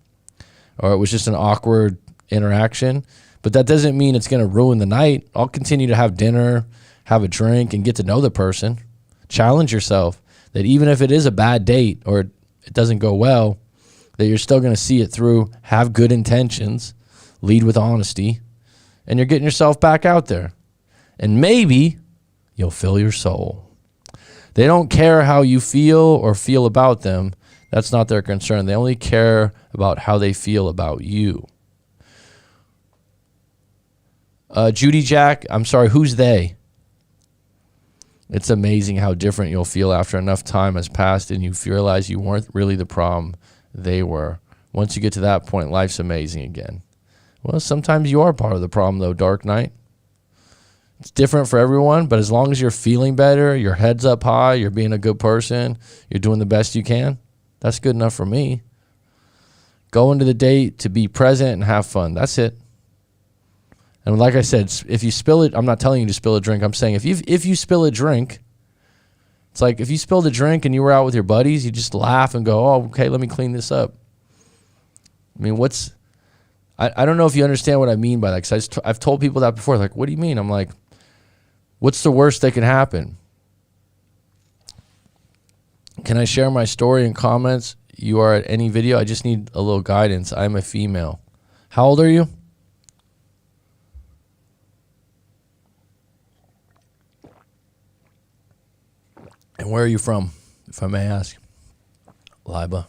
Or it was just an awkward interaction. But that doesn't mean it's going to ruin the night. I'll continue to have dinner, have a drink, and get to know the person. Challenge yourself that even if it is a bad date or it doesn't go well, that you're still going to see it through, have good intentions, lead with honesty, and you're getting yourself back out there. And maybe you'll fill your soul. They don't care how you feel or feel about them. That's not their concern. They only care about how they feel about you. Judy Jack, I'm sorry, who's they? It's amazing how different you'll feel after enough time has passed and you realize you weren't really the problem, they were. Once you get to that point, life's amazing again. Well, sometimes you are part of the problem, though, Dark Knight. It's different for everyone, but as long as you're feeling better, your head's up high, you're being a good person, you're doing the best you can, that's good enough for me. Go into the date to be present and have fun. That's it. And like I said, if you spill it, I'm not telling you to spill a drink. I'm saying if you spill a drink, it's like if you spilled a drink and you were out with your buddies, you just laugh and go, oh, okay, let me clean this up. I mean, I don't know if you understand what I mean by that, because I've told people that before. Like, what do you mean? I'm like, what's the worst that can happen? Can I share my story in comments? You are at any video? I just need a little guidance. I'm a female. How old are you? And where are you from, if I may ask? Liba.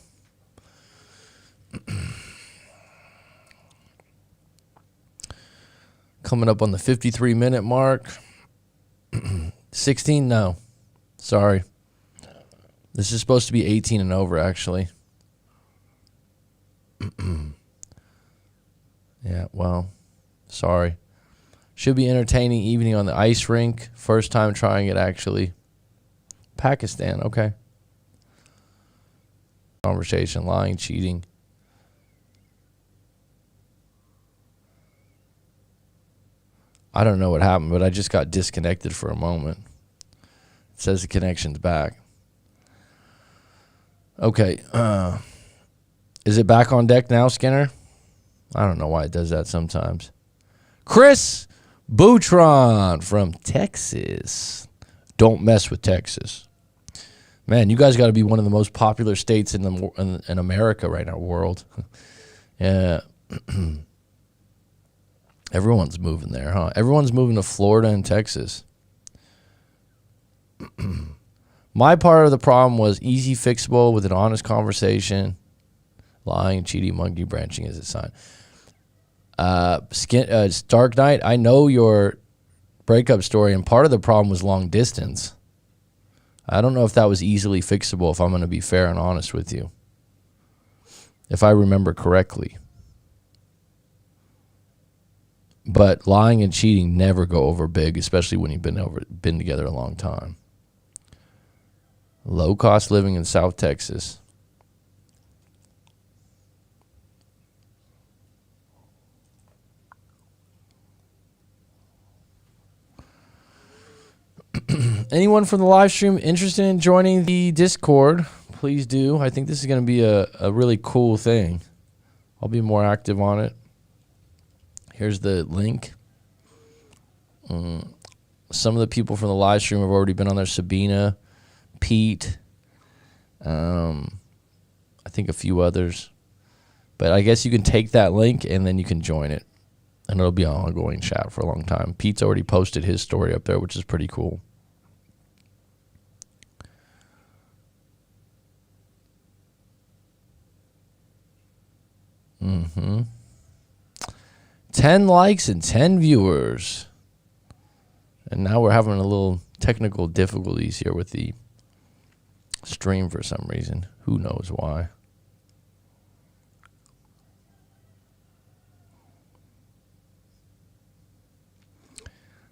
Coming up on the 53-minute mark. 16? No. Sorry. This is supposed to be 18 and over, actually. Yeah, well, sorry. Should be entertaining evening on the ice rink. First time trying it, actually. Pakistan, okay. Conversation, lying, cheating. I don't know what happened, but I just got disconnected for a moment. It says the connection's back. Okay. Is it back on deck now, Skinner? I don't know why it does that sometimes. Chris Boutron from Texas. Don't mess with Texas. Man, you guys got to be one of the most popular states in America right now, world. Yeah. Everyone's moving there, huh? Everyone's moving to Florida and Texas. My part of the problem was easy fixable with an honest conversation. Lying, cheating, monkey branching is a sign. Dark Knight, I know your breakup story, and part of the problem was long distance. I don't know if that was easily fixable, if I'm going to be fair and honest with you, if I remember correctly. But lying and cheating never go over big, especially when you've been together a long time. Low cost living in South Texas. Anyone from the live stream interested in joining the Discord, please do. I think this is going to be a really cool thing. I'll be more active on it. Here's the link. Some of the people from the live stream have already been on there. Sabina, Pete, I think a few others. But I guess you can take that link and then you can join it. And it'll be an ongoing chat for a long time. Pete's already posted his story up there, which is pretty cool. Mm-hmm. 10 likes and 10 viewers. And now we're having a little technical difficulties here with the stream for some reason. Who knows why?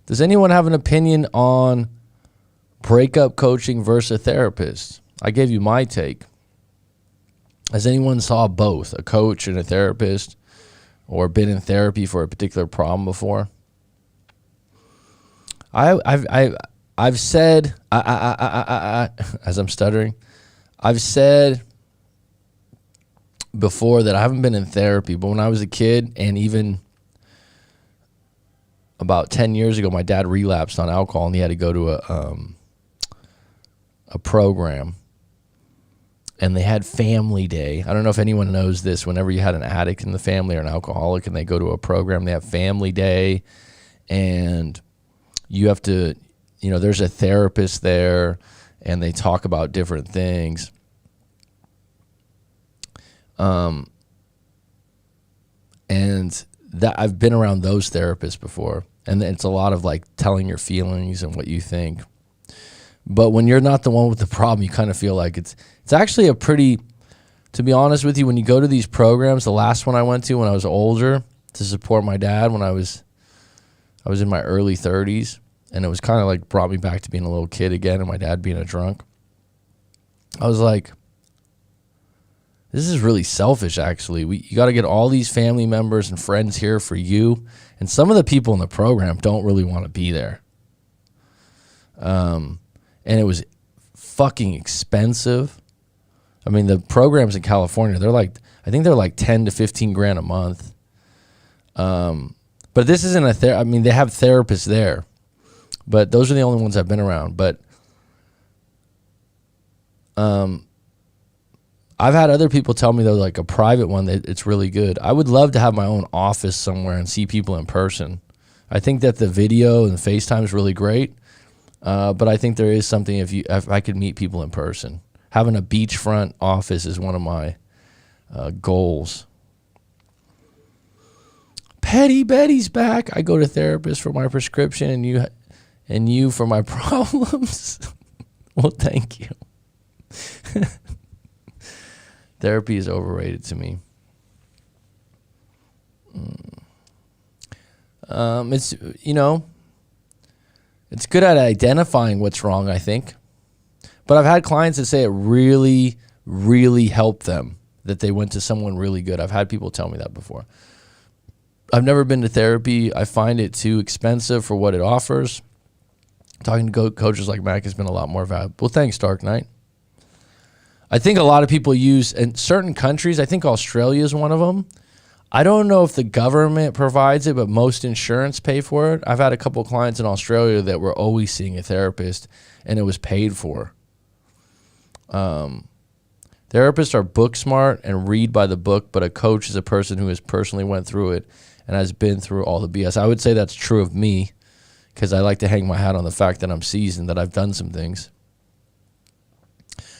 Does anyone have an opinion on breakup coaching versus a therapist? I gave you my take. Has anyone saw both, a coach and a therapist, or been in therapy for a particular problem before? I've said, as I'm stuttering, I've said before that I haven't been in therapy, but when I was a kid, and even about 10 years ago, my dad relapsed on alcohol and he had to go to a program. And they had family day. I don't know if anyone knows this. Whenever you had an addict in the family or an alcoholic and they go to a program, they have family day. And you have to, there's a therapist there and they talk about different things. And that I've been around those therapists before. And it's a lot of like telling your feelings and what you think. But when you're not the one with the problem, you kind of feel like it's actually a pretty, to be honest with you, when you go to these programs, the last one I went to when I was older to support my dad when I was in my early 30s, and it was kind of like brought me back to being a little kid again and my dad being a drunk. I was like, this is really selfish, actually. You got to get all these family members and friends here for you, and some of the people in the program don't really want to be there. And it was fucking expensive. I mean, the programs in California, I think they're like 10 to 15 grand a month. But this isn't they have therapists there, but those are the only ones I've been around. But I've had other people tell me, though, like a private one, that it's really good. I would love to have my own office somewhere and see people in person. I think that the video and FaceTime is really great. But I think there is something if I could meet people in person. Having a beachfront office is one of my goals. Petty Betty's back. I go to therapist for my prescription, and you for my problems. Well, thank you. Therapy is overrated to me. It's It's good at identifying what's wrong, I think. But I've had clients that say it really, really helped them, that they went to someone really good. I've had people tell me that before. I've never been to therapy. I find it too expensive for what it offers. Talking to coaches like Mac has been a lot more valuable. Well, thanks, Dark Knight. I think a lot of people use, in certain countries, I think Australia is one of them. I don't know if the government provides it, but most insurance pay for it. I've had a couple of clients in Australia that were always seeing a therapist, and it was paid for. Therapists are book smart and read by the book, but a coach is a person who has personally went through it and has been through all the BS. I would say that's true of me, because I like to hang my hat on the fact that I'm seasoned, that I've done some things.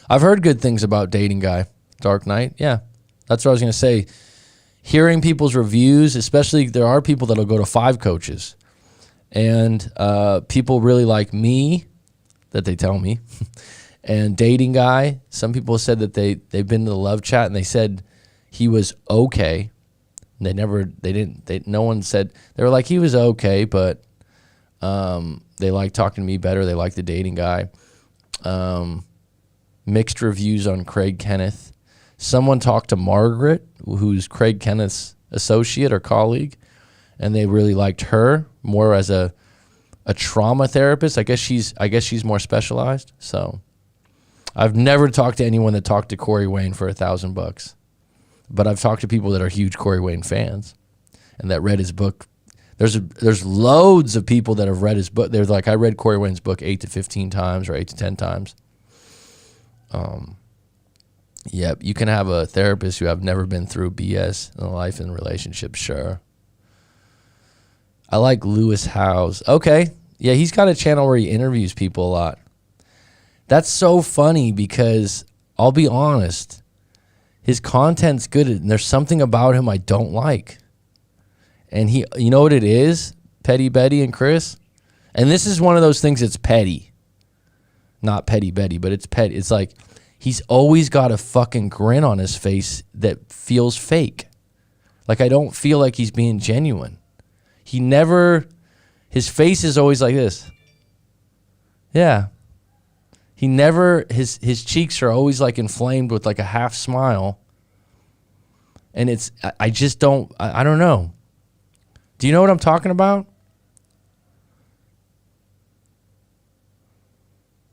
I've heard good things about dating guy, Dark Knight. Yeah, that's what I was going to say. hearing people's reviews, especially there are people that'll go to 5 coaches, and people really like me, that they tell me, and Dating Guy. Some people said that they've been to the love chat and they said he was okay. No one said, they were like, he was okay, but they like talking to me better. They like the Dating Guy. Mixed reviews on Craig Kenneth. Someone talked to Margaret, who's Craig Kenneth's associate or colleague, and they really liked her more as a trauma therapist. I guess she's more specialized. So I've never talked to anyone that talked to Corey Wayne for $1,000, but I've talked to people that are huge Corey Wayne fans and that read his book. There's loads of people that have read his book. They're like, I read Corey Wayne's book 8 to 15 times or 8 to 10 times. Yep, you can have a therapist who have never been through BS in life and relationships, sure. I like Lewis Howes. Okay, yeah, he's got a channel where he interviews people a lot. That's so funny because I'll be honest, his content's good, and there's something about him I don't like. And you know what it is, Petty Betty and Chris? And this is one of those things that's petty. Not Petty Betty, but it's petty. It's like he's always got a fucking grin on his face that feels fake. Like I don't feel like he's being genuine. His face is always like this. Yeah. His cheeks are always like inflamed with like a half smile. And I don't know. Do you know what I'm talking about?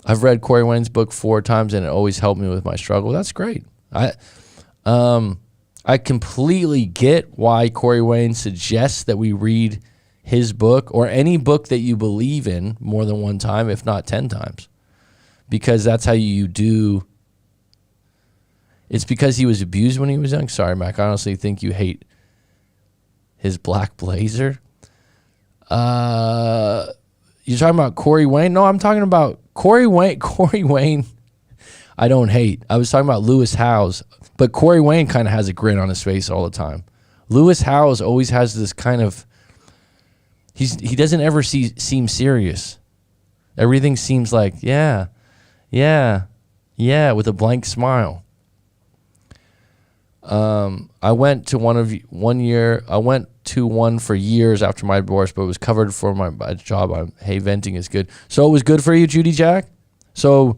I've read Corey Wayne's book 4 times and it always helped me with my struggle. That's great. I completely get why Corey Wayne suggests that we read his book or any book that you believe in more than one time, if not 10 times, because that's how you do. It's because he was abused when he was young. Sorry, Mac. I honestly think you hate his black blazer. You're talking about Corey Wayne? No, I'm talking about Corey Wayne. Corey Wayne, I don't hate. I was talking about Lewis Howes, but Corey Wayne kind of has a grin on his face all the time. Lewis Howes always has this kind of, he doesn't ever seem serious. Everything seems like, yeah, with a blank smile. I went to one for years after my divorce, but it was covered for my job. Hey, venting is good. So it was good for you, Judy Jack? So,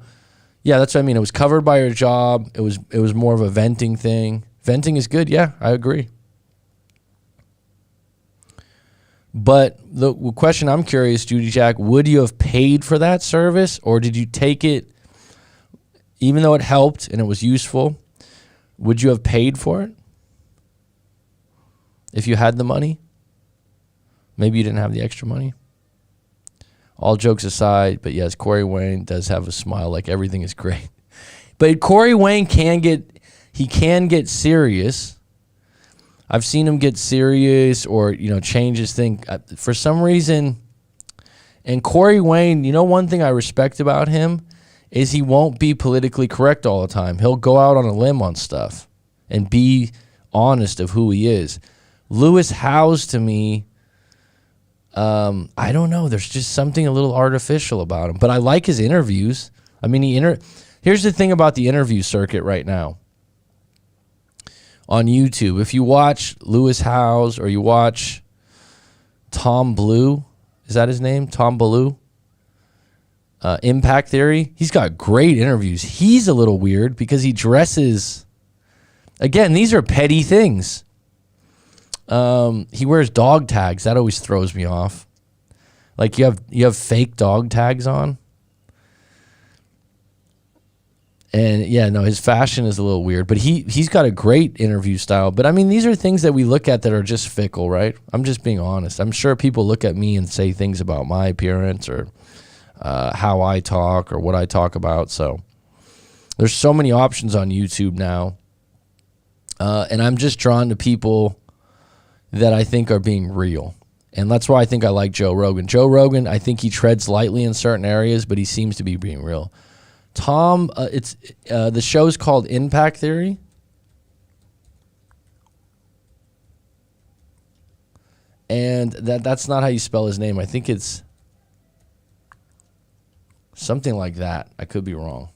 yeah, that's what I mean. It was covered by your job. It was more of a venting thing. Venting is good. Yeah, I agree. But the question I'm curious, Judy Jack, would you have paid for that service, or did you take it, even though it helped and it was useful, would you have paid for it if you had the money? Maybe you didn't have the extra money. All jokes aside, but yes, Corey Wayne does have a smile, like everything is great. But Corey Wayne can get serious. I've seen him get serious or, change his thing. For some reason, and Corey Wayne, one thing I respect about him is he won't be politically correct all the time. He'll go out on a limb on stuff and be honest of who he is. Lewis Howes, to me, I don't know. There's just something a little artificial about him. But I like his interviews. I mean, here's the thing about the interview circuit right now on YouTube. If you watch Lewis Howes or you watch Tom Blue, is that his name? Tom Blue? Impact Theory. He's got great interviews. He's a little weird because he dresses. Again, these are petty things. He wears dog tags. That always throws me off. Like you have fake dog tags on. And yeah, no, his fashion is a little weird, but he's got a great interview style. But I mean, these are things that we look at that are just fickle, right? I'm just being honest. I'm sure people look at me and say things about my appearance or how I talk or what I talk about. So there's so many options on YouTube now. And I'm just drawn to people that I think are being real. And that's why I think I like Joe Rogan. Joe Rogan, I think he treads lightly in certain areas, but he seems to be being real. Tom, the show's called Impact Theory. And that's not how you spell his name. I think it's something like that. I could be wrong.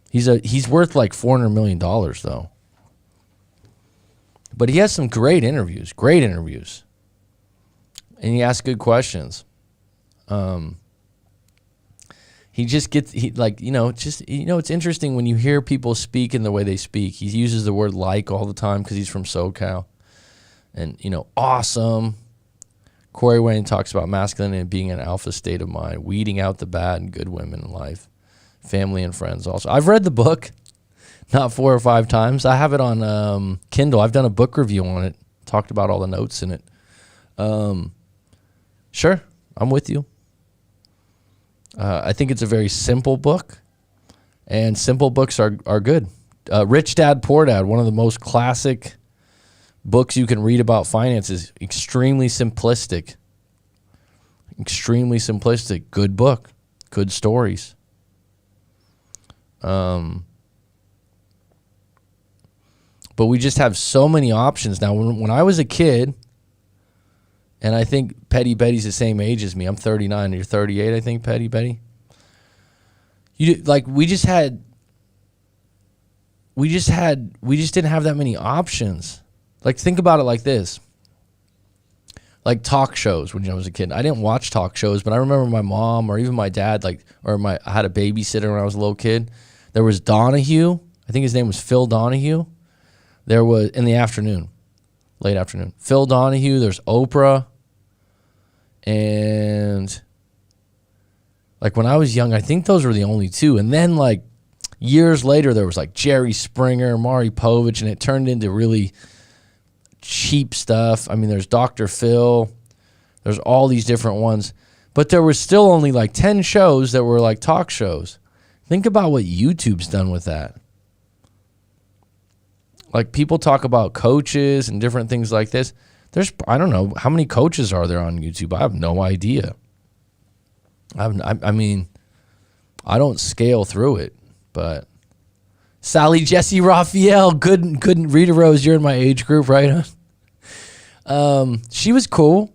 He's worth like $400 million though. But he has some great interviews. And he asks good questions. He just gets, it's interesting when you hear people speak in the way they speak. He uses the word like all the time because he's from SoCal. And, awesome. Corey Wayne talks about masculinity and being an alpha state of mind, weeding out the bad and good women in life, family and friends also. I've read the book, not 4 or 5 times. I have it on Kindle. I've done a book review on it, talked about all the notes in it. Sure, I'm with you. I think it's a very simple book, and simple books are good. Rich Dad, Poor Dad, one of the most classic books you can read about finances. Extremely simplistic. Good book. Good stories. But we just have so many options now. When I was a kid, and I think Petty Betty's the same age as me. I'm 39, and you're 38, I think, Petty Betty. We just didn't have that many options. Like, think about it like this. Like talk shows when I was a kid. I didn't watch talk shows, but I remember my mom or even my dad, I had a babysitter when I was a little kid. There was Donahue. I think his name was Phil Donahue. There was, in the afternoon, late afternoon, Phil Donahue. There's Oprah. And like when I was young, I think those were the only two. And then like years later, there was like Jerry Springer, Maury Povich, and it turned into really cheap stuff. I mean, there's Dr. Phil. There's all these different ones. But there was still only like 10 shows that were like talk shows. Think about what YouTube's done with that. Like people talk about coaches and different things like this. I don't know, how many coaches are there on YouTube? I have no idea. I mean, I don't scale through it, but Sally Jesse Raphael, good Rita Rose, you're in my age group, right? She was cool.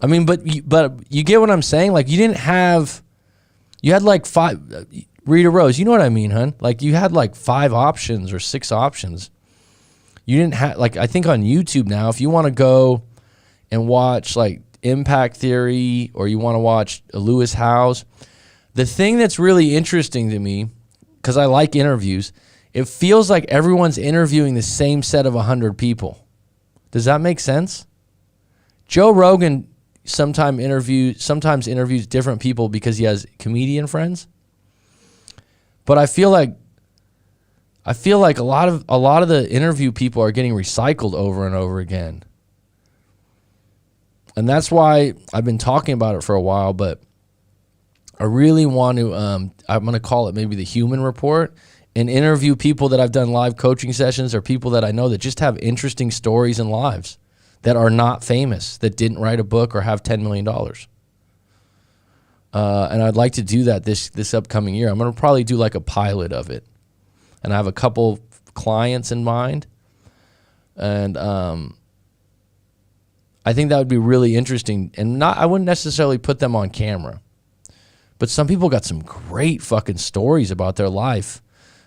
I mean, but you get what I'm saying? Like you had like 5, Rita Rose, you know what I mean, hun? Like you had like 5 options or 6 options. You didn't have, like, I think on YouTube now, if you want to go and watch like Impact Theory or you want to watch Lewis Howes, the thing that's really interesting to me, because I like interviews, it feels like everyone's interviewing the same set of 100 people. Does that make sense? Joe Rogan sometimes interviews different people because he has comedian friends. But I feel like a lot of the interview people are getting recycled over and over again. And that's why I've been talking about it for a while, but I really want to, I'm going to call it maybe the human report, and interview people that I've done live coaching sessions or people that I know that just have interesting stories and lives that are not famous, that didn't write a book or have $10 million. And I'd like to do that this upcoming year. I'm going to probably do like a pilot of it. And I have a couple clients in mind. And I think that would be really interesting. And I wouldn't necessarily put them on camera. But some people got some great fucking stories about their life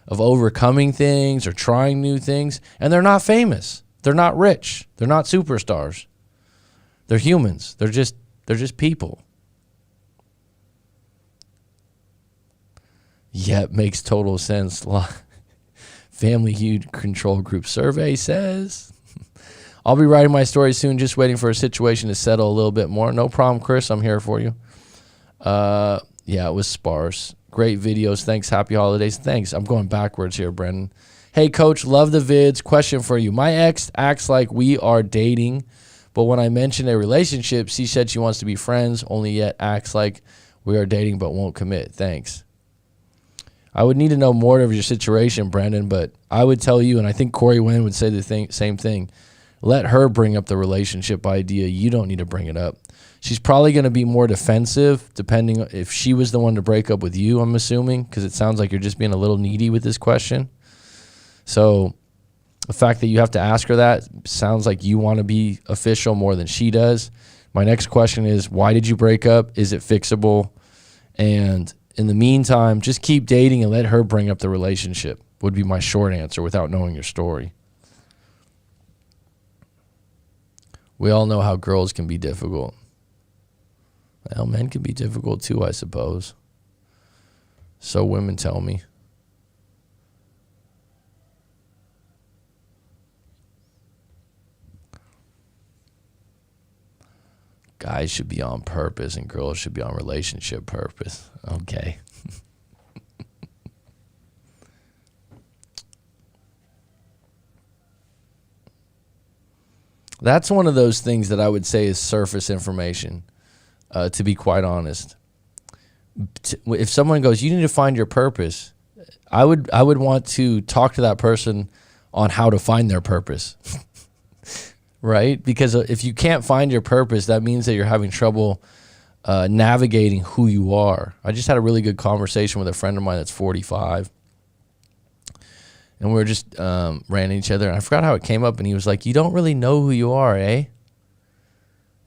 of overcoming things or trying new things. And they're not famous. They're not rich. They're not superstars. They're humans. They're just people. Yeah, it makes total sense. Family Huge Control Group survey says, I'll be writing my story soon, just waiting for a situation to settle a little bit more. No problem, Chris. I'm here for you. Yeah, it was sparse. Great videos. Thanks. Happy holidays. Thanks. I'm going backwards here, Brendan. Hey, coach, love the vids. Question for you. My ex acts like we are dating, but when I mention a relationship, she said she wants to be friends, only yet acts like we are dating but won't commit. Thanks. I would need to know more of your situation, Brandon, but I would tell you, and I think Corey Wynn would say the same thing, let her bring up the relationship idea. You don't need to bring it up. She's probably going to be more defensive, depending if she was the one to break up with you, I'm assuming, because it sounds like you're just being a little needy with this question. So The fact that you have to ask her that sounds like you want to be official more than she does. My next question is, why did you break up? Is it fixable? And in the meantime, just keep dating and let her bring up the relationship, would be my short answer without knowing your story. We all know how girls can be difficult. Well, men can be difficult too, I suppose. So women tell me. Guys should be on purpose and girls should be on relationship purpose. Okay. That's one of those things that I would say is surface information, to be quite honest. If someone goes, you need to find your purpose, I would want to talk to that person on how to find their purpose. Right? Because if you can't find your purpose, that means that you're having trouble navigating who you are. I just had a really good conversation with a friend of mine that's 45. And we were just ran each other. And I forgot how it came up. And he was like, you don't really know who you are, eh?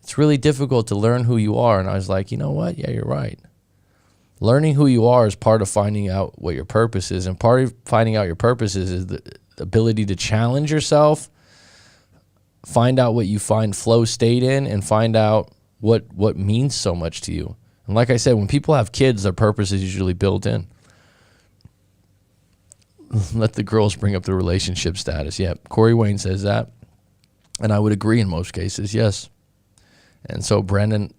It's really difficult to learn who you are. And I was like, you know what? Yeah, you're right. Learning who you are is part of finding out what your purpose is. And part of finding out your purpose is the ability to challenge yourself, find out what you find flow state in, and find out what means so much to you. And like I said, when people have kids, their purpose is usually built in. Let the girls bring up the relationship status. Yeah, Corey Wayne says that. And I would agree in most cases, yes. And so Brandon,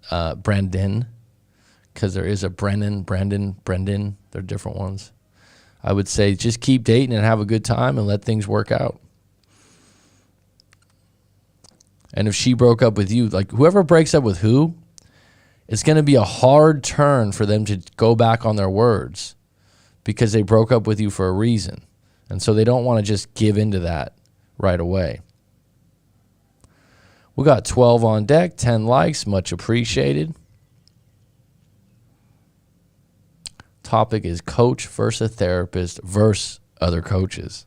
because there is a Brendan, they're different ones. I would say just keep dating and have a good time and let things work out. And if she broke up with you, like whoever breaks up with who, it's going to be a hard turn for them to go back on their words because they broke up with you for a reason. And so they don't want to just give into that right away. We got 12 on deck, 10 likes, much appreciated. Topic is coach versus therapist versus other coaches.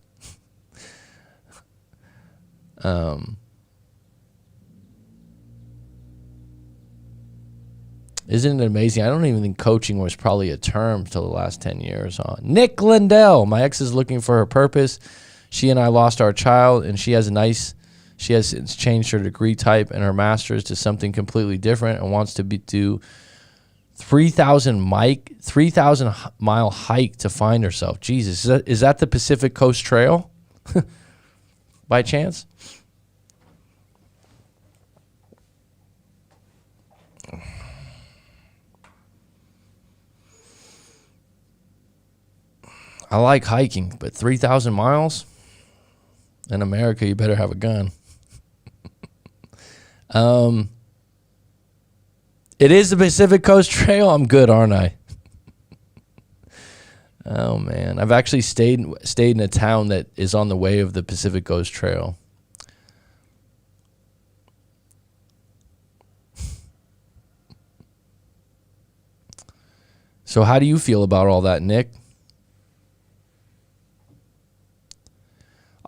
Isn't it amazing? I don't even think coaching was probably a term till the last 10 years. Huh? Nick Lindell, my ex is looking for her purpose. She and I lost our child, and she has since changed her degree type and her master's to something completely different and wants to do 3,000 mile hike to find herself. Jesus, is that the Pacific Coast Trail by chance? I like hiking, but 3,000 miles? In America, you better have a gun. It is the Pacific Coast Trail. I'm good, aren't I? Oh, man. I've actually stayed in a town that is on the way of the Pacific Coast Trail. So how do you feel about all that, Nick?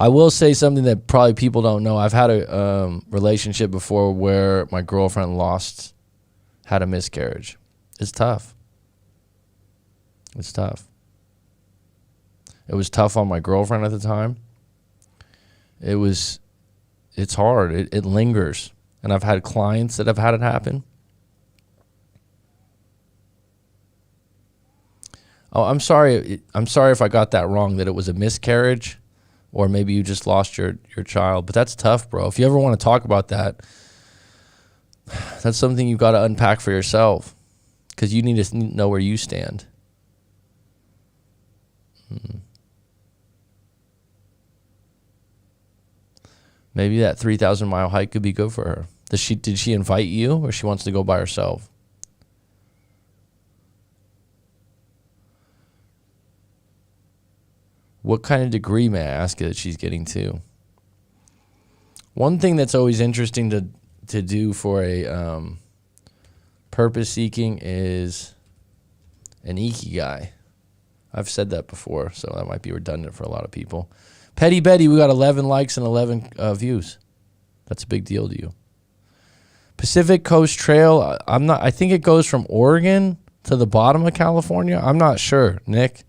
I will say something that probably people don't know. I've had a relationship before where my girlfriend had a miscarriage. It's tough. It's tough. It was tough on my girlfriend at the time. It's hard. It lingers. And I've had clients that have had it happen. Oh, I'm sorry. I'm sorry if I got that wrong, that it was a miscarriage. Or maybe you just lost your child. But that's tough, bro. If you ever want to talk about that, that's something you've got to unpack for yourself. Because you need to know where you stand. Maybe that 3,000 mile hike could be good for her. Did she invite you, or she wants to go by herself? What kind of degree, may I ask, that she's getting to? One thing that's always interesting to do for a purpose seeking is an ikigai. I've said that before, so that might be redundant for a lot of people. Petty Betty, we got 11 likes and 11 views. That's a big deal to you. Pacific Coast Trail, I think it goes from Oregon to the bottom of California. I'm not sure, Nick.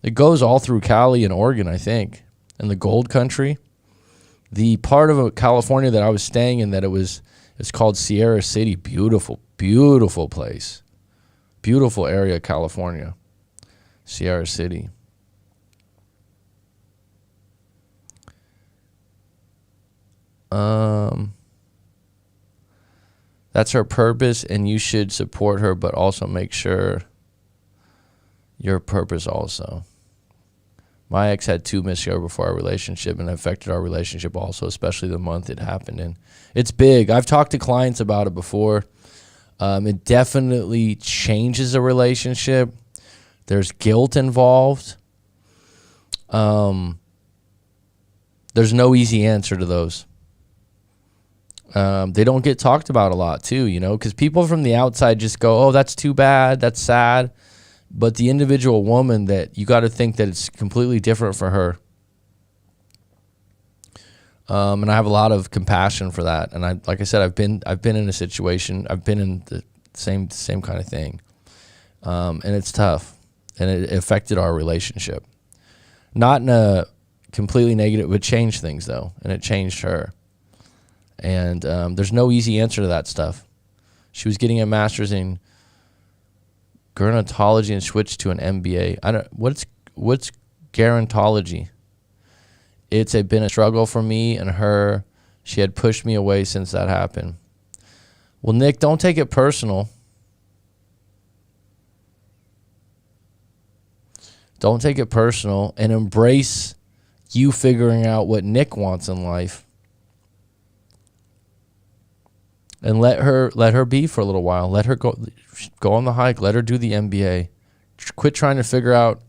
It goes all through Cali and Oregon, I think, and the Gold Country. The part of California that I was staying in, it's called Sierra City. Beautiful, beautiful place. Beautiful area of California. Sierra City. That's her purpose, and you should support her, but also make sure your purpose also. My ex had 2 miscarriages before our relationship, and it affected our relationship also, especially the month it happened in. It's big. I've talked to clients about it before. It definitely changes a relationship. There's guilt involved. There's no easy answer to those. They don't get talked about a lot too, because people from the outside just go, oh, that's too bad, that's sad. But the individual woman, that you got to think that it's completely different for her. And I have a lot of compassion for that. And like I said, I've been in a situation, I've been in the same kind of thing. And it's tough, and it affected our relationship. Not in a completely negative, it changed things though, and it changed her. And there's no easy answer to that stuff. She was getting a master's in gerontology and switched to an MBA. What's gerontology? It's been a struggle for me and her. She had pushed me away since that happened. Well, Nick, don't take it personal. Don't take it personal, and embrace you figuring out what Nick wants in life. And let her be for a little while. Let her go on the hike. Let her do the MBA. Quit trying to figure out.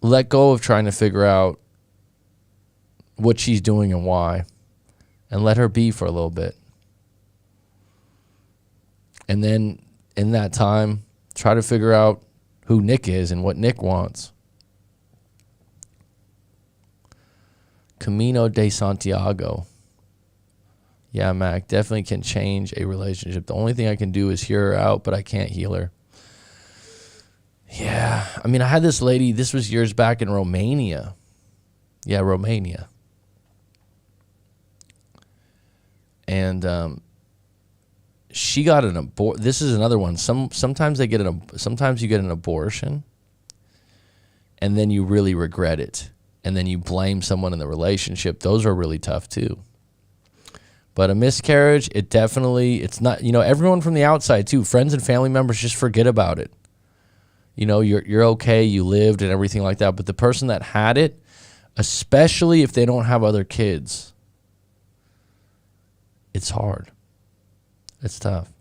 Let go of trying to figure out what she's doing and why. And let her be for a little bit. And then in that time, try to figure out who Nick is and what Nick wants. Camino de Santiago. Yeah, Mac, definitely can change a relationship. The only thing I can do is hear her out, but I can't heal her. Yeah, I mean, I had this lady, this was years back in Romania. Yeah, Romania. And she got an abortion. This is another one. Sometimes you get an abortion, and then you really regret it, and then you blame someone in the relationship. Those are really tough too. But a miscarriage, it's not, everyone from the outside too, friends and family members, just forget about it. You're okay, you lived and everything like that. But the person that had it, especially if they don't have other kids, it's hard. It's tough.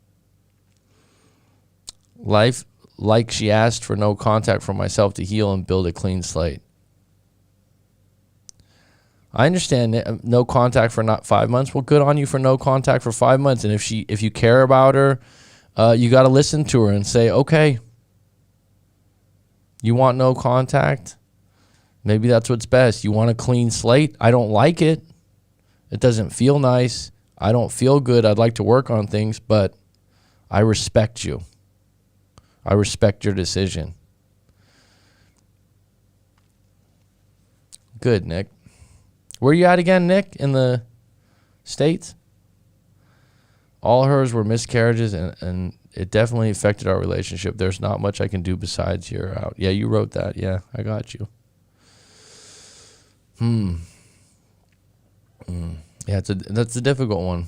Life, like she asked for no contact from myself to heal and build a clean slate. I understand no contact for not 5 months. Well, good on you for no contact for 5 months. And if you care about her, you got to listen to her and say, okay, you want no contact? Maybe that's what's best. You want a clean slate? I don't like it. It doesn't feel nice. I don't feel good. I'd like to work on things, but I respect you. I respect your decision. Good, Nick. Where you at again, Nick? In the States? All hers were miscarriages, and it definitely affected our relationship. There's not much I can do besides hear her out. Yeah, you wrote that. Yeah, I got you. Yeah, that's a difficult one.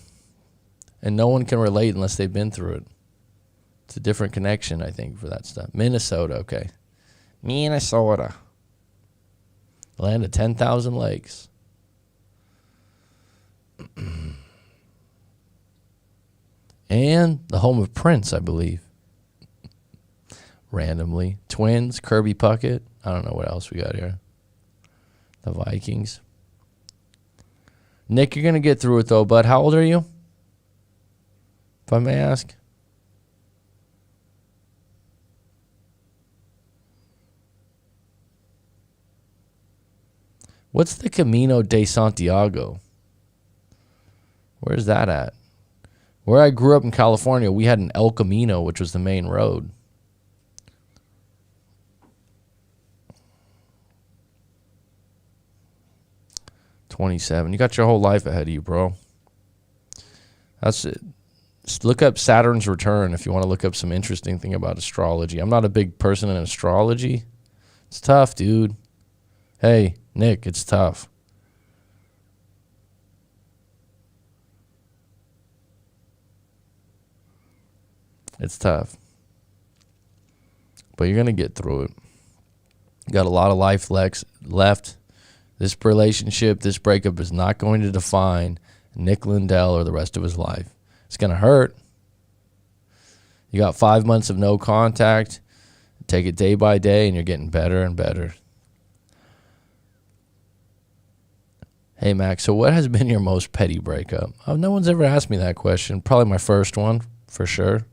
And no one can relate unless they've been through it. It's a different connection, I think, for that stuff. Minnesota, okay. Minnesota. Land of 10,000 lakes. And the home of Prince, I believe. Randomly. Twins, Kirby Puckett. I don't know what else we got here. The Vikings. Nick, you're going to get through it, though, bud. How old are you? If I may ask. What's the Camino de Santiago? Where's that at? Where I grew up in California, we had an El Camino, which was the main road. $27. You got your whole life ahead of you, bro. That's it. Just look up Saturn's return if you want to look up some interesting thing about astrology. I'm not a big person in astrology. It's tough, dude. Hey, Nick, it's tough. It's tough. But you're going to get through it. You got a lot of life left. This relationship, this breakup is not going to define Nick Lindell or the rest of his life. It's going to hurt. You got 5 months of no contact. Take it day by day, and you're getting better and better. Hey, Max, so what has been your most petty breakup? Oh, no one's ever asked me that question. Probably my first one, for sure.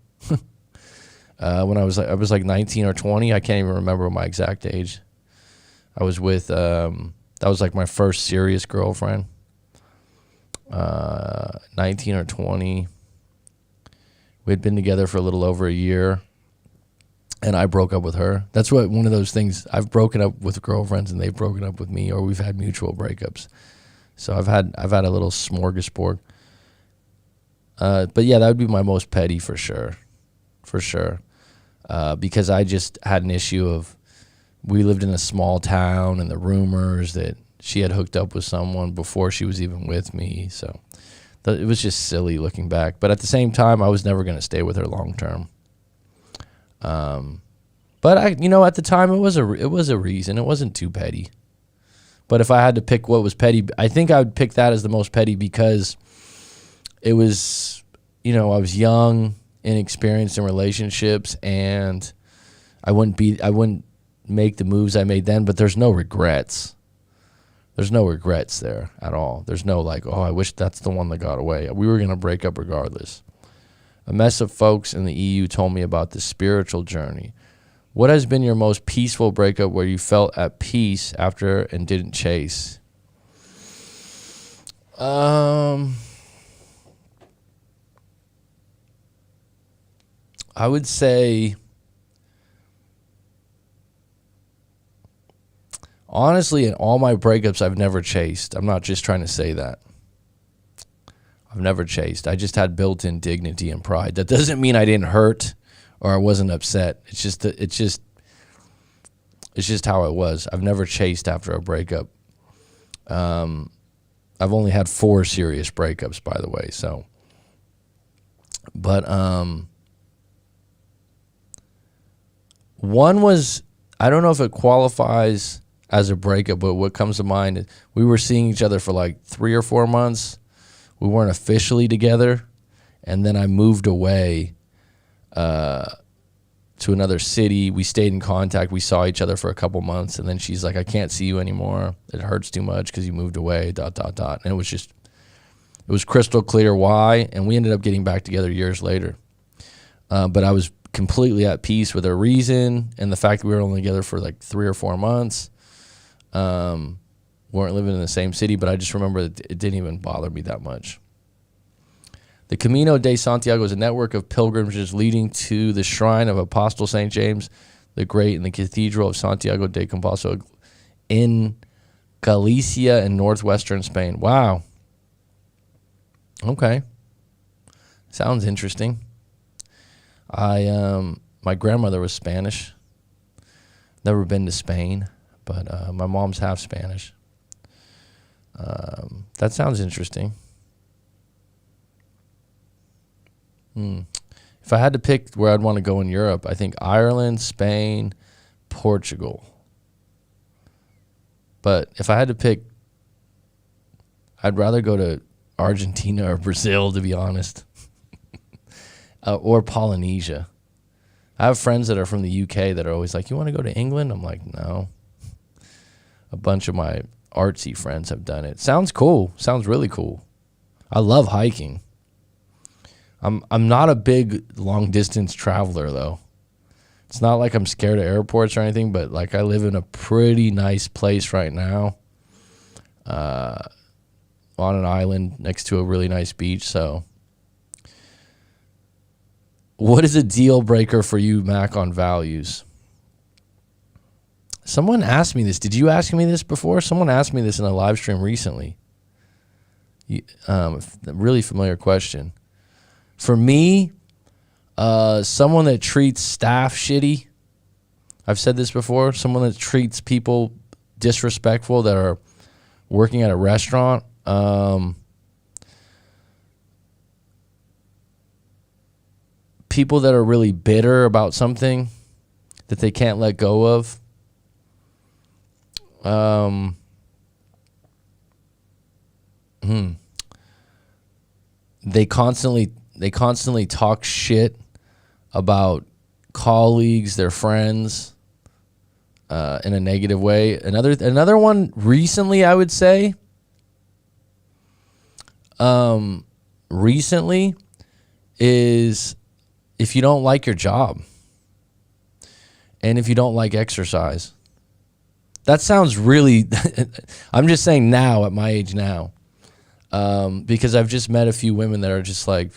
When I was like 19 or 20. I can't even remember my exact age. I was with, that was like my first serious girlfriend. 19 or 20. We'd been together for a little over a year, and I broke up with her. That's one of those things. I've broken up with girlfriends, and they've broken up with me, or we've had mutual breakups. So I've had a little smorgasbord. But yeah, that would be my most petty for sure. Because I just had an issue of, we lived in a small town, and the rumors that she had hooked up with someone before she was even with me. So it was just silly looking back. But at the same time, I was never going to stay with her long term. But at the time, it was a reason. It wasn't too petty. But if I had to pick what was petty, I think I would pick that as the most petty, because it was, I was young, inexperienced in relationships, and I wouldn't make the moves I made then, but there's no regrets. There's no regrets there at all. There's no like, oh, I wish that's the one that got away. We were going to break up regardless. A mess of folks in the EU told me about the spiritual journey. What has been your most peaceful breakup where you felt at peace after and didn't chase? I would say, honestly, in all my breakups, I've never chased. I'm not just trying to say that. I've never chased. I just had built-in dignity and pride. That doesn't mean I didn't hurt or I wasn't upset. It's just how it was. I've never chased after a breakup. I've only had 4 serious breakups, by the way. So, but one was, I don't know if it qualifies as a breakup, but what comes to mind is we were seeing each other for like 3 or 4 months. We weren't officially together, and then I moved away to another city. We stayed in contact. We saw each other for a couple months, and then she's like, I can't see you anymore. It hurts too much because you moved away, ... And it was crystal clear why, and we ended up getting back together years later. But I was completely at peace with her reason and the fact that we were only together for like 3 or 4 months. Weren't living in the same city, but I just remember that it didn't even bother me that much. The Camino de Santiago is a network of pilgrimages leading to the shrine of Apostle St. James the Great in the Cathedral of Santiago de Compostela in Galicia in northwestern Spain. Wow. Okay. Sounds interesting. My grandmother was Spanish. Never been to Spain, but my mom's half Spanish. That sounds interesting. If I had to pick where I'd want to go in Europe, I think Ireland, Spain, Portugal. But if I had to pick, I'd rather go to Argentina or Brazil, to be honest. Or Polynesia. I have friends that are from the UK that are always like, you want to go to England? I'm like, no. A bunch of my artsy friends have done it. Sounds cool. Sounds really cool. I love hiking. I'm not a big long distance traveler though. It's not like I'm scared of airports or anything, but like I live in a pretty nice place right now. on an island next to a really nice beach. So what is a deal breaker for you, Mac, on values? Someone asked me this. Did you ask me this before? Someone asked me this in a live stream recently. Really familiar question. For me, someone that treats staff shitty. I've said this before. Someone that treats people disrespectful that are working at a restaurant. People that are really bitter about something that they can't let go of. They constantly talk shit about colleagues, their friends, in a negative way. Another one recently, I would say, recently is if you don't like your job and if you don't like exercise. That sounds really, I'm just saying now at my age now, because I've just met a few women that are just like,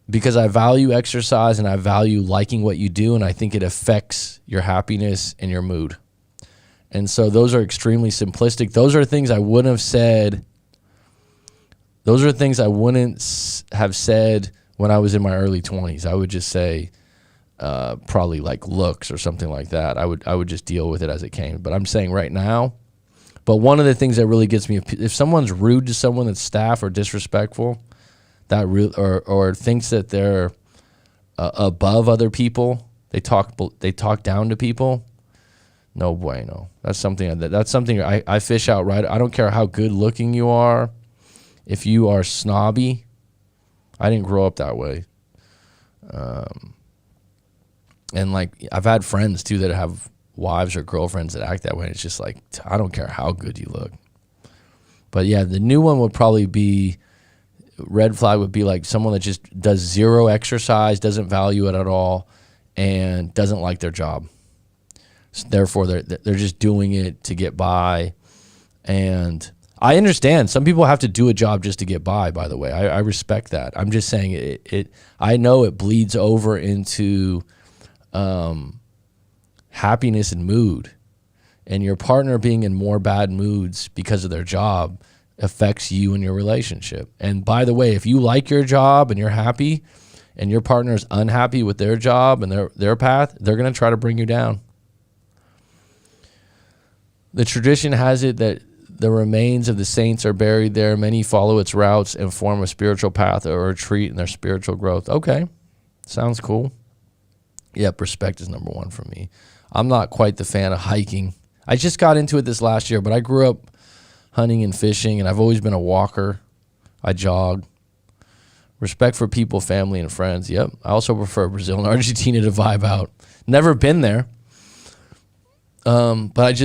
because I value exercise and I value liking what you do, and I think it affects your happiness and your mood. And so those are extremely simplistic. Those are things I wouldn't have said. Those are things I wouldn't have said when I was in my early 20s. I would just say probably like looks or something like that. I would just deal with it as it came. But I'm saying right now, but one of the things that really gets me, if someone's rude to someone that's staff or disrespectful, or thinks that they're above other people, they talk down to people. No bueno. That's something I fish out right. I don't care how good looking you are. If you are snobby, I didn't grow up that way. And like I've had friends too that have wives or girlfriends that act that way. It's just like, I don't care how good you look. But yeah, the new one would probably be, red flag would be like someone that just does zero exercise, doesn't value it at all, and doesn't like their job. So therefore, they're just doing it to get by. And I understand some people have to do a job just to get by the way. I respect that. I'm just saying it I know it bleeds over into happiness and mood. And your partner being in more bad moods because of their job affects you and your relationship. And by the way, if you like your job and you're happy and your partner is unhappy with their job and their path, they're going to try to bring you down. The tradition has it that the remains of the saints are buried there. Many follow its routes and form a spiritual path or a retreat in their spiritual growth. Okay, sounds cool. Yep, respect is number one for me. I'm not quite the fan of hiking. I just got into it this last year, but I grew up hunting and fishing, and I've always been a walker. I jog. Respect for people, family, and friends. Yep. I also prefer Brazil and Argentina to vibe out. Never been there. But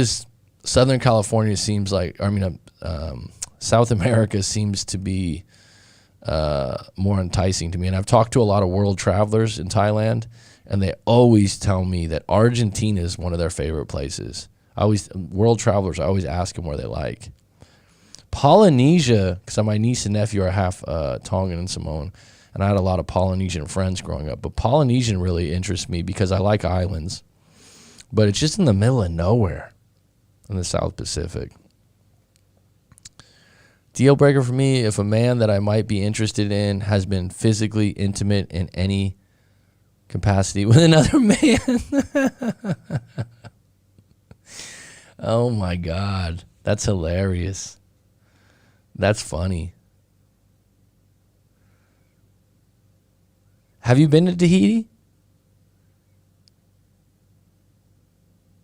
Southern California seems like, South America seems to be more enticing to me. And I've talked to a lot of world travelers in Thailand, and they always tell me that Argentina is one of their favorite places. World travelers, I always ask them where they like. Polynesia, because my niece and nephew are half Tongan and Samoan, and I had a lot of Polynesian friends growing up. But Polynesian really interests me because I like islands, but it's just in the middle of nowhere in the South Pacific. Deal breaker for me, if a man that I might be interested in has been physically intimate in any capacity with another man. Oh my God, that's hilarious. That's funny. Have you been to Tahiti?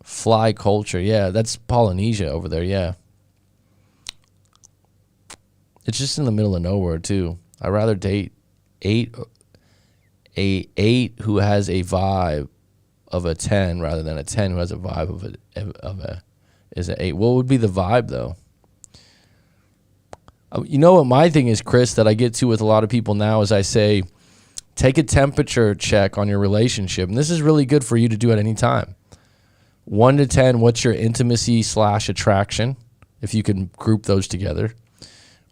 Fly culture. Yeah, that's Polynesia over there. Yeah. It's just in the middle of nowhere, too. I'd rather date eight who has a vibe of a 10 rather than a 10 who has a vibe of a is an 8. What would be the vibe, though? You know what my thing is, Chris, that I get to with a lot of people now is I say, take a temperature check on your relationship. And this is really good for you to do at any time. 1 to 10, what's your intimacy / attraction, if you can group those together.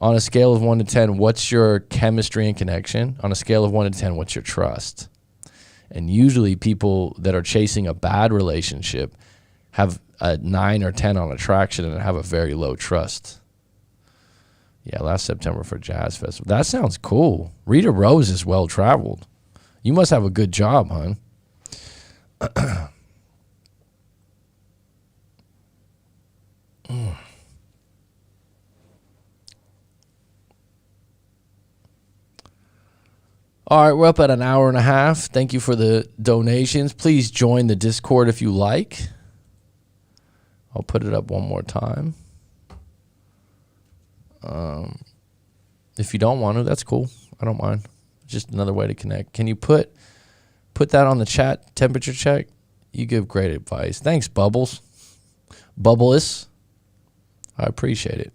On a scale of 1 to 10, what's your chemistry and connection? On a scale of 1 to 10, what's your trust? And usually people that are chasing a bad relationship have a 9 or 10 on attraction and have a very low trust. Yeah, last September for Jazz Festival. That sounds cool. Rita Rose is well-traveled. You must have a good job, hon. All right, we're up at an hour and a half. Thank you for the donations. Please join the Discord if you like. I'll put it up one more time. If you don't want to, that's cool. I don't mind. Just another way to connect. Can you put that on the chat, temperature check? You give great advice. Thanks, Bubbles. Bubbles. I appreciate it.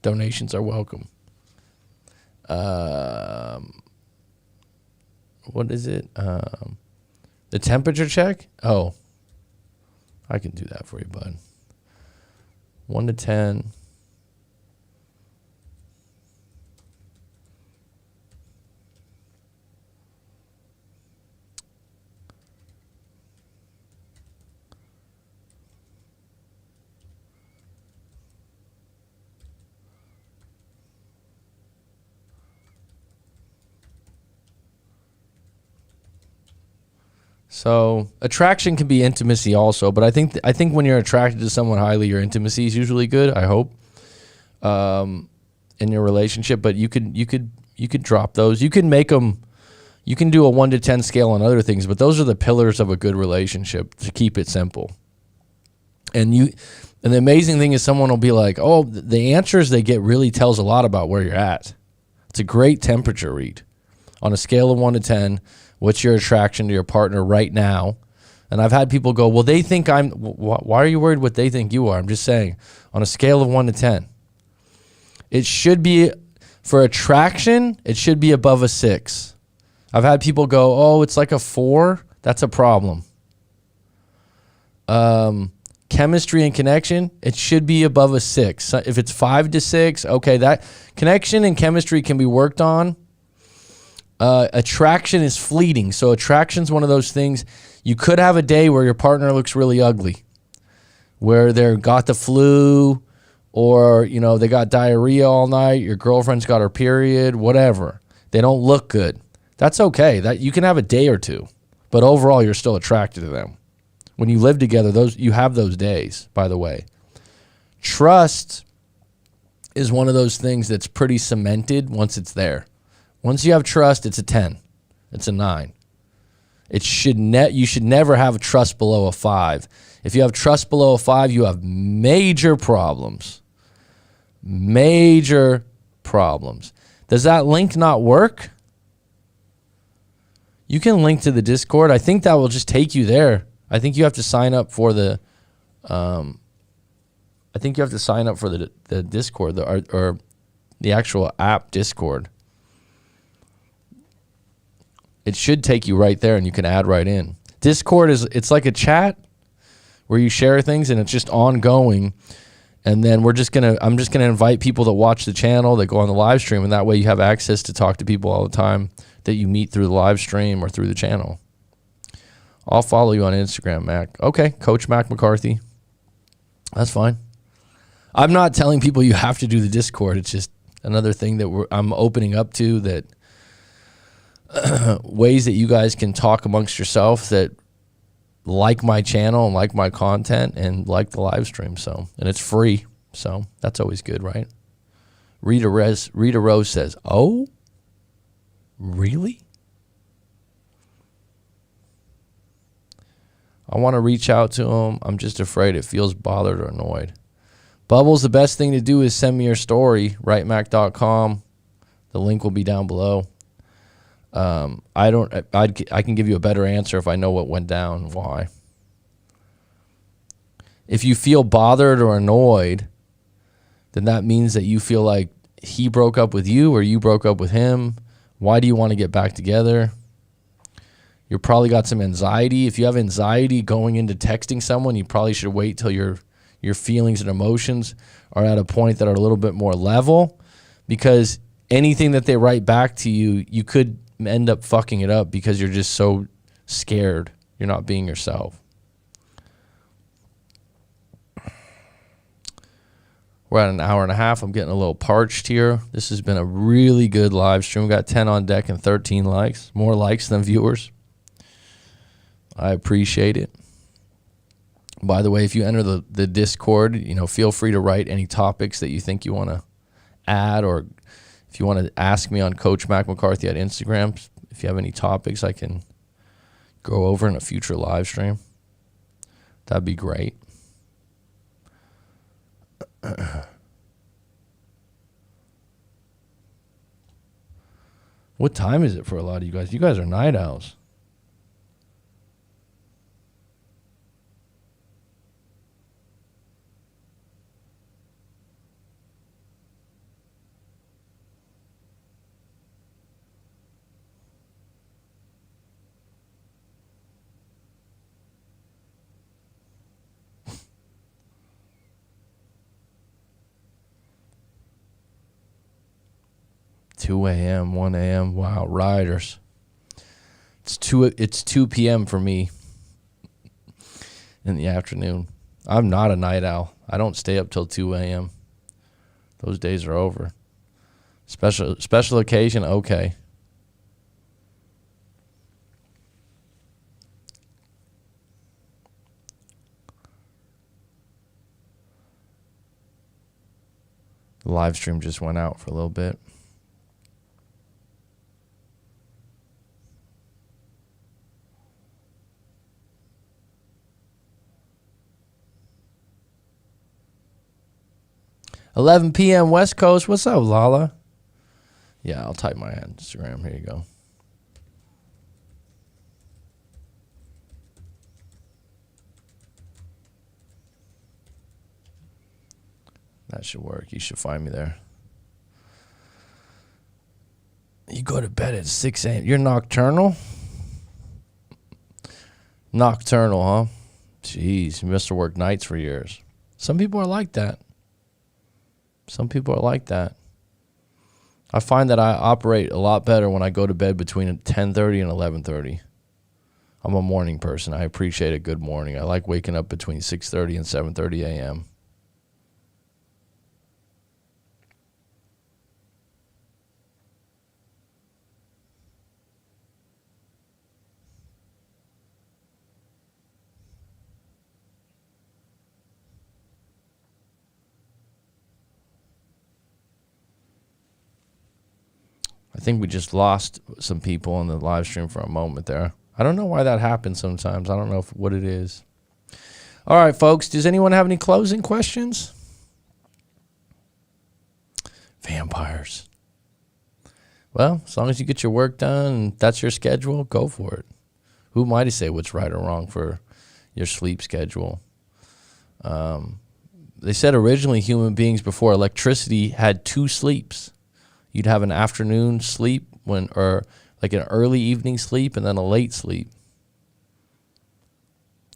Donations are welcome. What is it? The temperature check? Oh, I can do that for you, bud. 1 to 10. So attraction can be intimacy also, but I think when you're attracted to someone highly, your intimacy is usually good. I hope in your relationship, but you could drop those. You can make them. You can do a 1 to 10 scale on other things, but those are the pillars of a good relationship to keep it simple. And the amazing thing is someone will be like, "Oh, the answers they get really tells a lot about where you're at." It's a great temperature read on a scale of 1 to 10. What's your attraction to your partner right now? And I've had people go, well, they think why are you worried what they think you are? I'm just saying, on a scale of 1 to 10, it should be, for attraction, it should be above a 6. I've had people go, oh, it's like a 4. That's a problem. Chemistry and connection, it should be above a 6. If it's 5 to 6, okay, that connection and chemistry can be worked on. Attraction is fleeting. So attraction is one of those things. You could have a day where your partner looks really ugly, where they got the flu, or they got diarrhea all night. Your girlfriend's got her period, whatever. They don't look good. That's okay. That you can have a day or two, but overall you're still attracted to them. When you live together, you have those days. By the way, trust is one of those things that's pretty cemented once it's there. Once you have trust, it's a 10. It's a 9. You should never have trust below a 5. If you have trust below a 5, you have major problems. Major problems. Does that link not work? You can link to the Discord. I think that will just take you there. I think you have to sign up for the the Discord or the actual app Discord. It should take you right there and you can add right in. Discord it's like a chat where you share things and it's just ongoing. And then I'm just gonna invite people that watch the channel, that go on the live stream, and that way you have access to talk to people all the time that you meet through the live stream or through the channel. I'll follow you on Instagram, Mac. Okay, Coach Mac McCarthy. That's fine. I'm not telling people you have to do the Discord. It's just another thing that I'm opening up to, that ways that you guys can talk amongst yourself that like my channel and like my content and like the live stream. So, and it's free. So that's always good, right? Rita Rose says, oh, really? I want to reach out to him. I'm just afraid it feels bothered or annoyed. Bubbles, the best thing to do is send me your story, writemac.com. The link will be down below. I can give you a better answer if I know what went down and why. If you feel bothered or annoyed, then that means that you feel like he broke up with you or you broke up with him. Why do you want to get back together? You're probably got some anxiety. If you have anxiety going into texting someone, you probably should wait till your feelings and emotions are at a point that are a little bit more level, because anything that they write back to you, you could end up fucking it up because you're just so scared. You're not being yourself. We're at an hour and a half. I'm getting a little parched here. This has been a really good live stream. We got 10 on deck and 13 likes. More likes than viewers. I appreciate it. By the way, if you enter the Discord, feel free to write any topics that you think you want to add, or if you want to ask me on Coach Mac McCarthy at Instagram, if you have any topics I can go over in a future live stream, that'd be great. What time is it for a lot of you guys? You guys are night owls. Two a.m., 1 a.m. Wow, riders. It's 2 p.m. for me in the afternoon. I'm not a night owl. I don't stay up till 2 a.m. Those days are over. Special occasion, okay. The live stream just went out for a little bit. $11 p.m. West Coast. What's up, Lala? Yeah, I'll type my Instagram. Here you go. That should work. You should find me there. You go to bed at 6 a.m. You're nocturnal? Nocturnal, huh? Jeez, you must have worked nights for years. Some people are like that. I find that I operate a lot better when I go to bed between 10:30 and 11:30. I'm a morning person. I appreciate a good morning. I like waking up between 6:30 and 7:30 a.m. I think we just lost some people in the live stream for a moment there. I don't know why that happens sometimes. I don't know what it is. All right, folks. Does anyone have any closing questions? Vampires. Well, as long as you get your work done and that's your schedule, go for it. Who am I to say what's right or wrong for your sleep schedule? They said originally human beings before electricity had 2 sleeps. You'd have an afternoon sleep or like an early evening sleep and then a late sleep.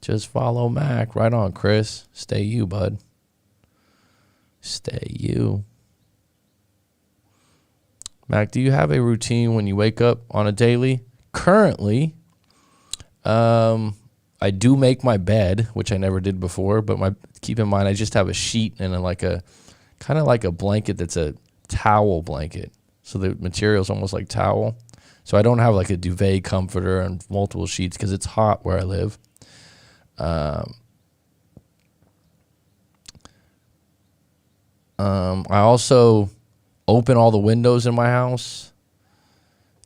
Just follow Mac. Right on, Chris. Stay you, bud. Stay you. Mac, do you have a routine when you wake up on a daily? Currently, I do make my bed, which I never did before, but keep in mind I just have a sheet and kind of like a blanket that's a towel blanket. So the material is almost like towel. So I don't have like a duvet comforter and multiple sheets because it's hot where I live. I also open all the windows in my house.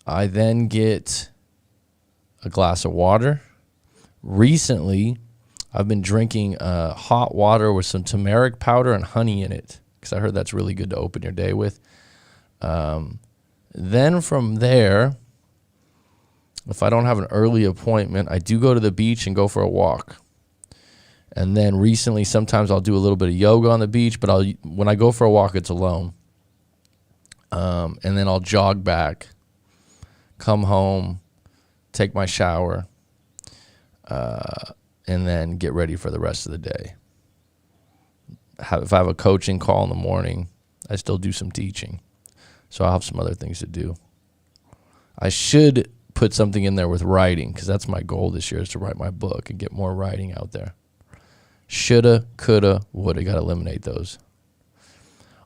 I then get a glass of water. Recently, I've been drinking hot water with some turmeric powder and honey in it because I heard that's really good to open your day with. Then from there, if I don't have an early appointment, I do go to the beach and go for a walk. And then recently, sometimes I'll do a little bit of yoga on the beach, but when I go for a walk, it's alone. And then I'll jog back, come home, take my shower, and then get ready for the rest of the day. If I have a coaching call in the morning, I still do some teaching. So I'll have some other things to do. I should put something in there with writing, because that's my goal this year, is to write my book and get more writing out there. Shoulda, coulda, woulda. Got to eliminate those.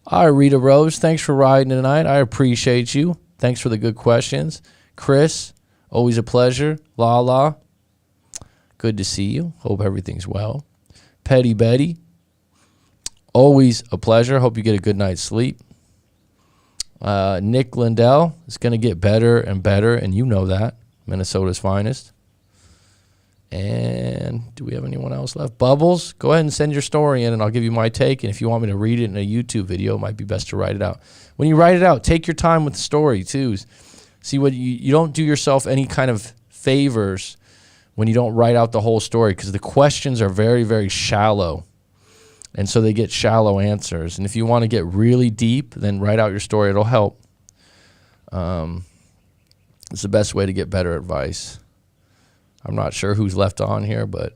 All right, Rita Rose, thanks for riding tonight. I appreciate you. Thanks for the good questions. Chris, always a pleasure. Lala, good to see you. Hope everything's well. Petty Betty, always a pleasure. Hope you get a good night's sleep. Nick Lindell is going to get better and better, and you know that. Minnesota's finest. And do we have anyone else left? Bubbles, go ahead and send your story in, and I'll give you my take. And if you want me to read it in a YouTube video, it might be best to write it out. When you write it out, take your time with the story, too. See, what you don't do yourself any kind of favors when you don't write out the whole story, because the questions are very, very shallow. And so they get shallow answers. And if you want to get really deep, then write out your story. It'll help. It's the best way to get better advice. I'm not sure who's left on here, but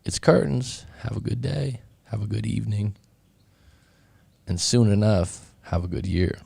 it's curtains. Have a good day. Have a good evening. And soon enough, have a good year.